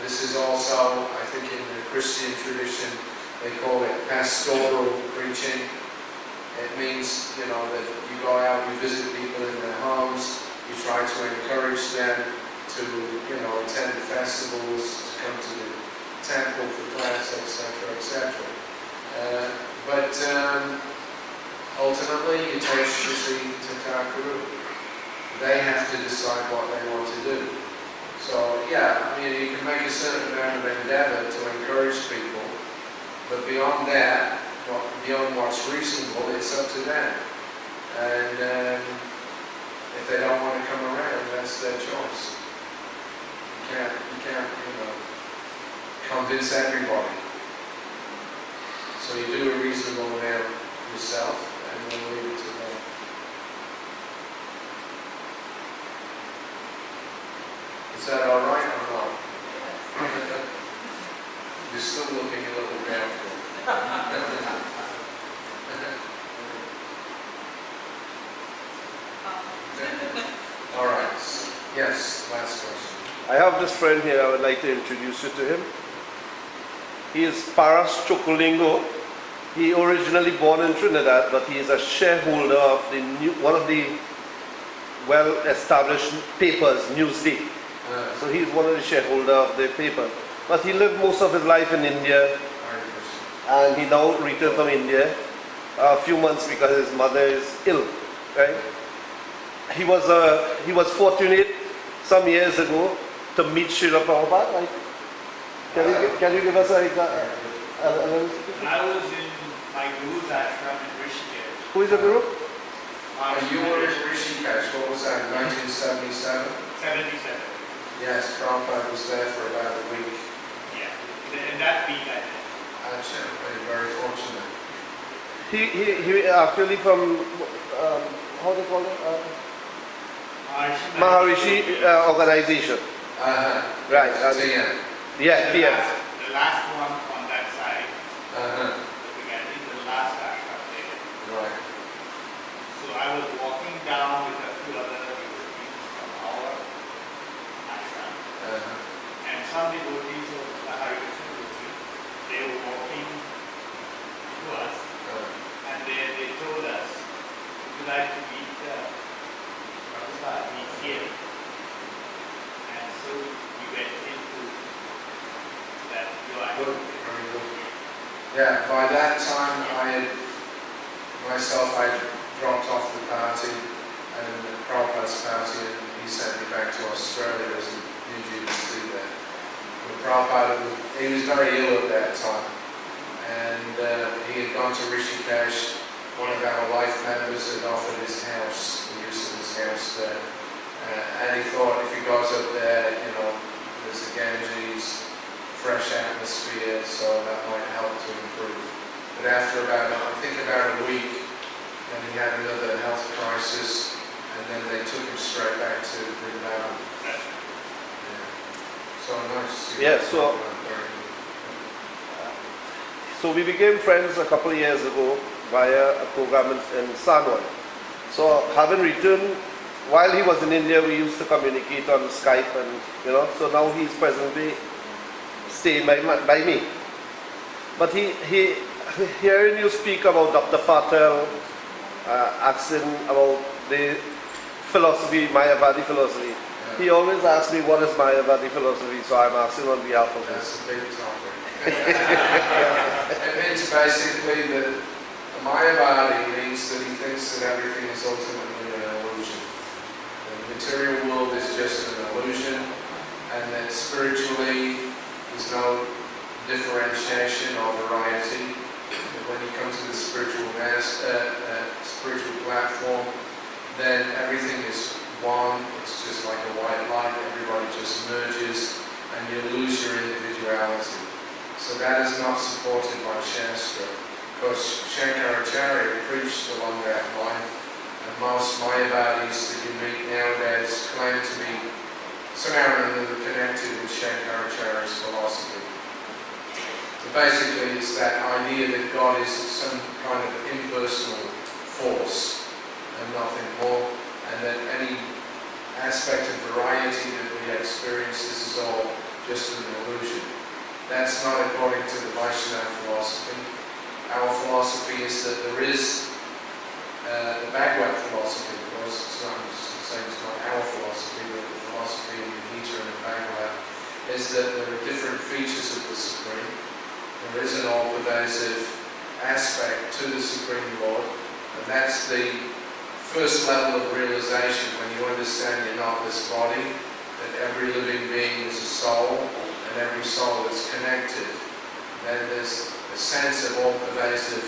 This is also, I think in the Christian tradition, they call it pastoral preaching. It means, that you go out, you visit people in their homes, you try to encourage them to, attend the festivals, to come to the temple for class, etc., etc. But ultimately you take Shri Thakur. They have to decide what they want to do. So yeah, I mean, you can make a certain amount of endeavor to encourage people, but beyond that, beyond what's reasonable, it's up to them. And if they don't want to come around, that's their choice. You can't, convince everybody. So you do a reasonable amount yourself, and then leave it to them. Is that all right or not? You're still looking a little doubtful. All right. Yes, last question. I have this friend here, I would like to introduce you to him. He is Paras Chokolingo. He originally born in Trinidad, but he is a shareholder of one of the well-established papers, Newsday. So he is one of the shareholders of the paper. But he lived most of his life in India, and he now returned from India a few months because his mother is ill. Right? He was fortunate some years ago to meet Srila Prabhupada. Right? Can you give us a I was in my Guru's ashram in Rishikesh. Who is the Guru? You were in Rishikesh, what was that, 1977? 77. Yes, Prabhupada was there for about a week. Yeah. In that week I did. Actually, very fortunate. He actually from, how do you call it? Maharishi organization. Right. TN. Yeah, The yeah. last one on that side. Uh-huh. Again, the last ashram there. Right. So I was walking down with a few other devotees from our ashram. Uh-huh. And some devotees of the Harisauri retreat, they were walking to us. And they told us, would you like to meet Prabhupada? He's here. And so we went into that Good, UI. very good. Yeah, by that time I dropped off the party and Prabhupada's party, and he sent me back to Australia as a new GDC there. But Prabhupada, he was very ill at that time, and he had gone to Rishikesh. One of our life members had offered his house, the use of his house there, and he thought if he goes up there, there's the Ganges, fresh atmosphere, so that might help to improve. But after about a week, then he had another health crisis, and then they took him straight back to Vrindavan. Yeah. So nice. Yeah, so we became friends a couple of years ago via a program in Sanwan. So having returned, while he was in India, we used to communicate on Skype, and so now he's presently staying by me. But hearing you speak about Dr. Patel, asking about the philosophy, Mayavadi philosophy, he always asks me what is Mayavadi philosophy, so I'm asking on behalf of him. That's a big topic. It means basically that Mayavadi means that he thinks that everything is ultimately an illusion. The material world is just an illusion, and that spiritually there's no differentiation or variety. But when you come to the spiritual platform, then everything is one. It's just like a white light. Everybody just merges, and you lose your individuality. So that is not supported by Shastra. Because Shankaracharya preached along that line, and most Mayavadis that you meet nowadays claim to be somehow or another connected with Shankaracharya's philosophy. So basically it's that idea that God is some kind of impersonal force and nothing more, and that any aspect of variety that we experience, this is all just an illusion. That's not according to the Vaishnava philosophy. Our philosophy is that there is the Bhagavad philosophy, of course. It's not our philosophy, but the philosophy in the Gita and the Bhagavad is that there are different features of the Supreme. There is an all-pervasive aspect to the Supreme Lord, And that's the first level of realization when you understand you're not this body, that every living being is a soul, and every soul is connected. Then there's a sense of all-pervasive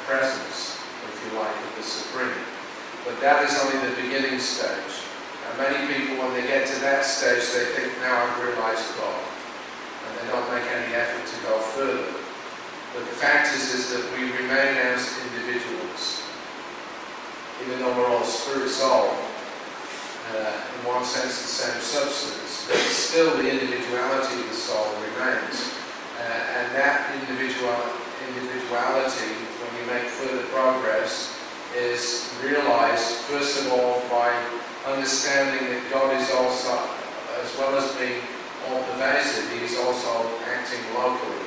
presence, if you like, of the Supreme. But that is only the beginning stage. And many people, when they get to that stage, they think, now I've realized God. And they don't make any effort to go further. But the fact is that we remain as individuals. Even though we're all spirit soul, in one sense the same substance, but still the individuality of the soul remains. And that individuality, when you make further progress, is realized first of all by understanding that God is also, as well as being all-pervasive, He is also acting locally.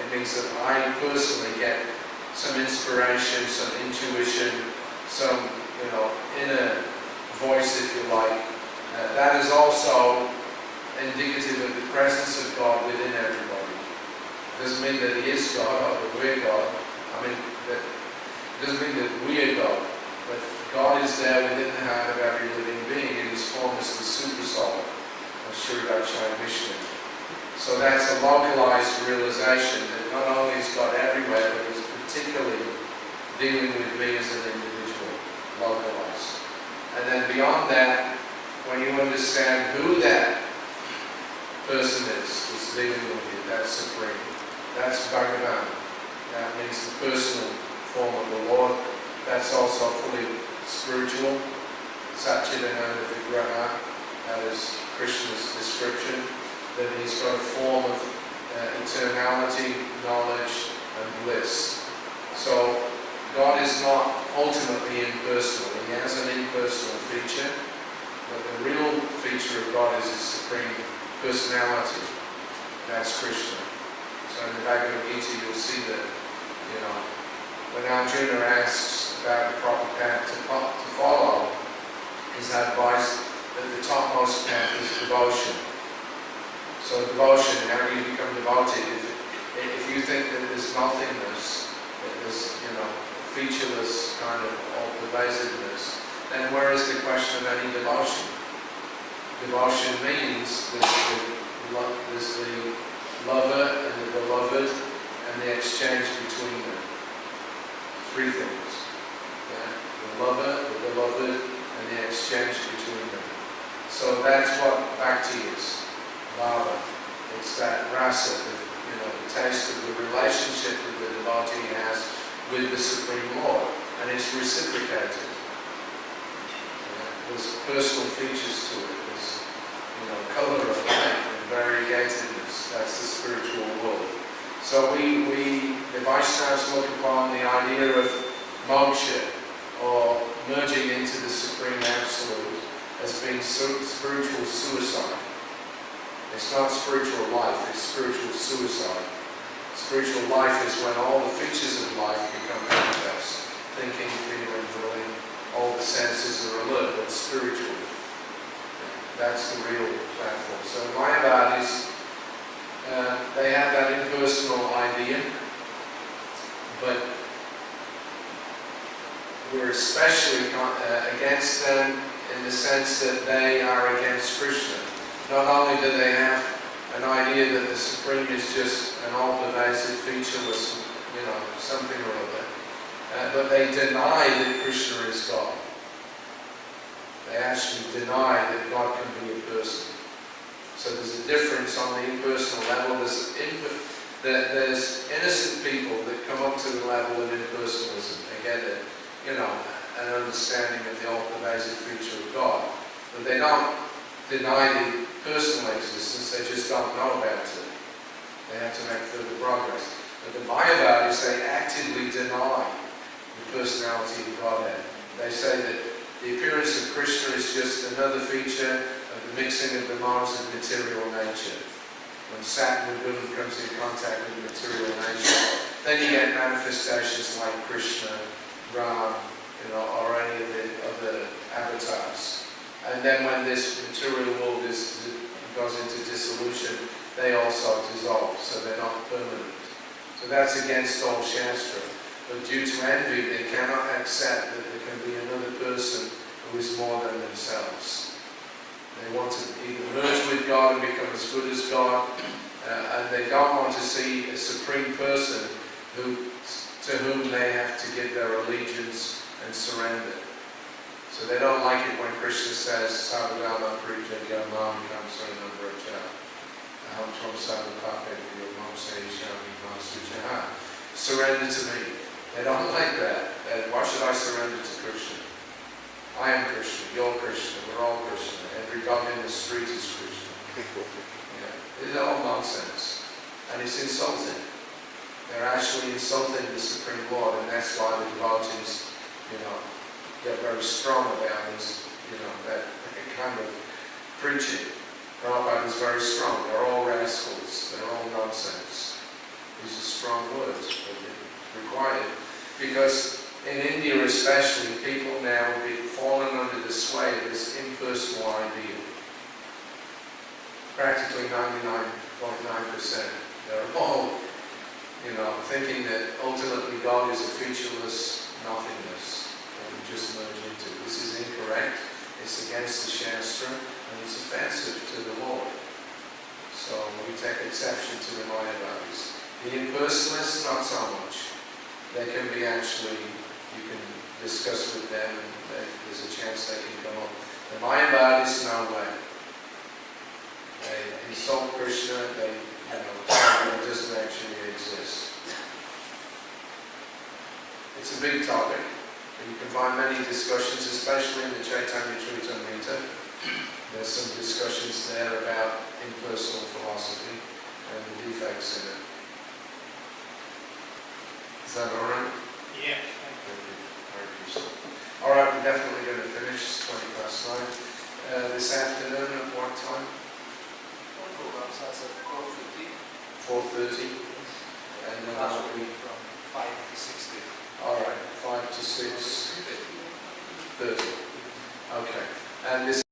It means that I personally get some inspiration, some intuition, some inner voice, if you like. That is also indicative of the presence of God within everybody. Doesn't mean that He is God or that we're God. That doesn't mean that we are God, but God is there within the heart of every living being in His form as the super soul of Sri Rajai Vishnu. So that's a localized realization that not only is God everywhere, but is particularly dealing with me as an individual, localized. And then beyond that, when you understand who that person is that's dealing with you, that's Supreme. That's Bhagavan. That means the personal form of the Lord. That's also fully spiritual. Satchidananda Vigraha, that is Krishna's description, that He's got a form of eternality, knowledge, and bliss. So God is not ultimately impersonal. He has an impersonal feature, but the real feature of God is His supreme personality. That's Krishna. So in the Bhagavad Gita you'll see that, when Arjuna asks about the proper path to follow, he's advised that the topmost path is devotion. So devotion, how do you become devoted? If you think that there's nothingness, that there's, featureless kind of all-pervasiveness, then where is the question of any devotion? Devotion means there's the lover and the beloved and the exchange between them. Three things. Yeah? The lover, the beloved, and the exchange between them. So that's what bhakti is. Bhava. It's that rasa, the taste of the relationship that the devotee has with the Supreme Lord. And it's reciprocated. There's personal features to it. There's, color of light and variegatedness. That's the spiritual world. So the Vaishnavas look upon the idea of moksha, or merging into the Supreme Absolute, as being spiritual suicide. It's not spiritual life, it's spiritual suicide. Spiritual life is when all the features of life become manifest. Thinking, feeling, willing, all the senses are alert, but spiritual. That's the real platform. So Mayavadis, they have that impersonal idea, but we're especially against them in the sense that they are against Krishna. Not only do they have an idea that the Supreme is just an all-pervasive, featureless, something or other, but they deny that Krishna is God. They actually deny that God can be a person. So there's a difference on the impersonal level. There's innocent people that come up to the level of impersonalism. They get an understanding of the all-pervasive feature of God. But they don't deny the personal existence, they just don't know about it. They have to make further progress. But the Mayavadis, they actively deny the personality of Godhead. They say that the appearance of Krishna is just another feature of the mixing of the modes of material nature. When Saturn and Buddha comes in contact with material nature, then you get manifestations like Krishna, Ram, or any of the other avatars. And then when this material world goes into dissolution, they also dissolve, so they're not permanent. So that's against all Shastra. But due to envy, they cannot accept that there can be another person who is more than themselves. They want to either merge with God and become as good as God, and they don't want to see a supreme person to whom they have to give their allegiance and surrender. So they don't like it when Krishna says, Sadhudama Prija Gyamam Kamsana Vraja Aham Tvam Sadhupake Vyomam Seishami Masujaha. Surrender to me. They don't like that. Why should I surrender to Krishna? I am Krishna, you're Krishna, we're all Krishna. Every dog in the street is Krishna. Yeah. It's all nonsense. And it's insulting. They're actually insulting the Supreme Lord, and that's why the devotees, get very strong about this, that kind of preaching. Prabhupada is very strong. They're all rascals. They're all nonsense. These are strong words, but they're required. Because in India especially, people now have fallen under the sway of this impersonal idea. Practically 99.9%. They're all, thinking that ultimately God is a featureless nothingness that we just merge into. This is incorrect. It's against the Shastra, and it's offensive to the Lord. So we take exception to the Mayavadis. The impersonalists, not so much. They can be actually, you can discuss with them, and there's a chance they can come up. The Mayavadis, no way. They insult Krishna, they tell him it doesn't actually exist. It's a big topic. You can find many discussions, especially in the Chaitanya Charitamrita. There's some discussions there about impersonal philosophy and the defects in it. Is that all right? Yes. Thank you. Hare Krishna. All right, we're definitely going to finish. It's 9:20. This afternoon at what time? Program starts at 4:50. 4:30. And then Last I'll be... week from 5 to 6:30. All right, 5 to 6:30. Okay. And this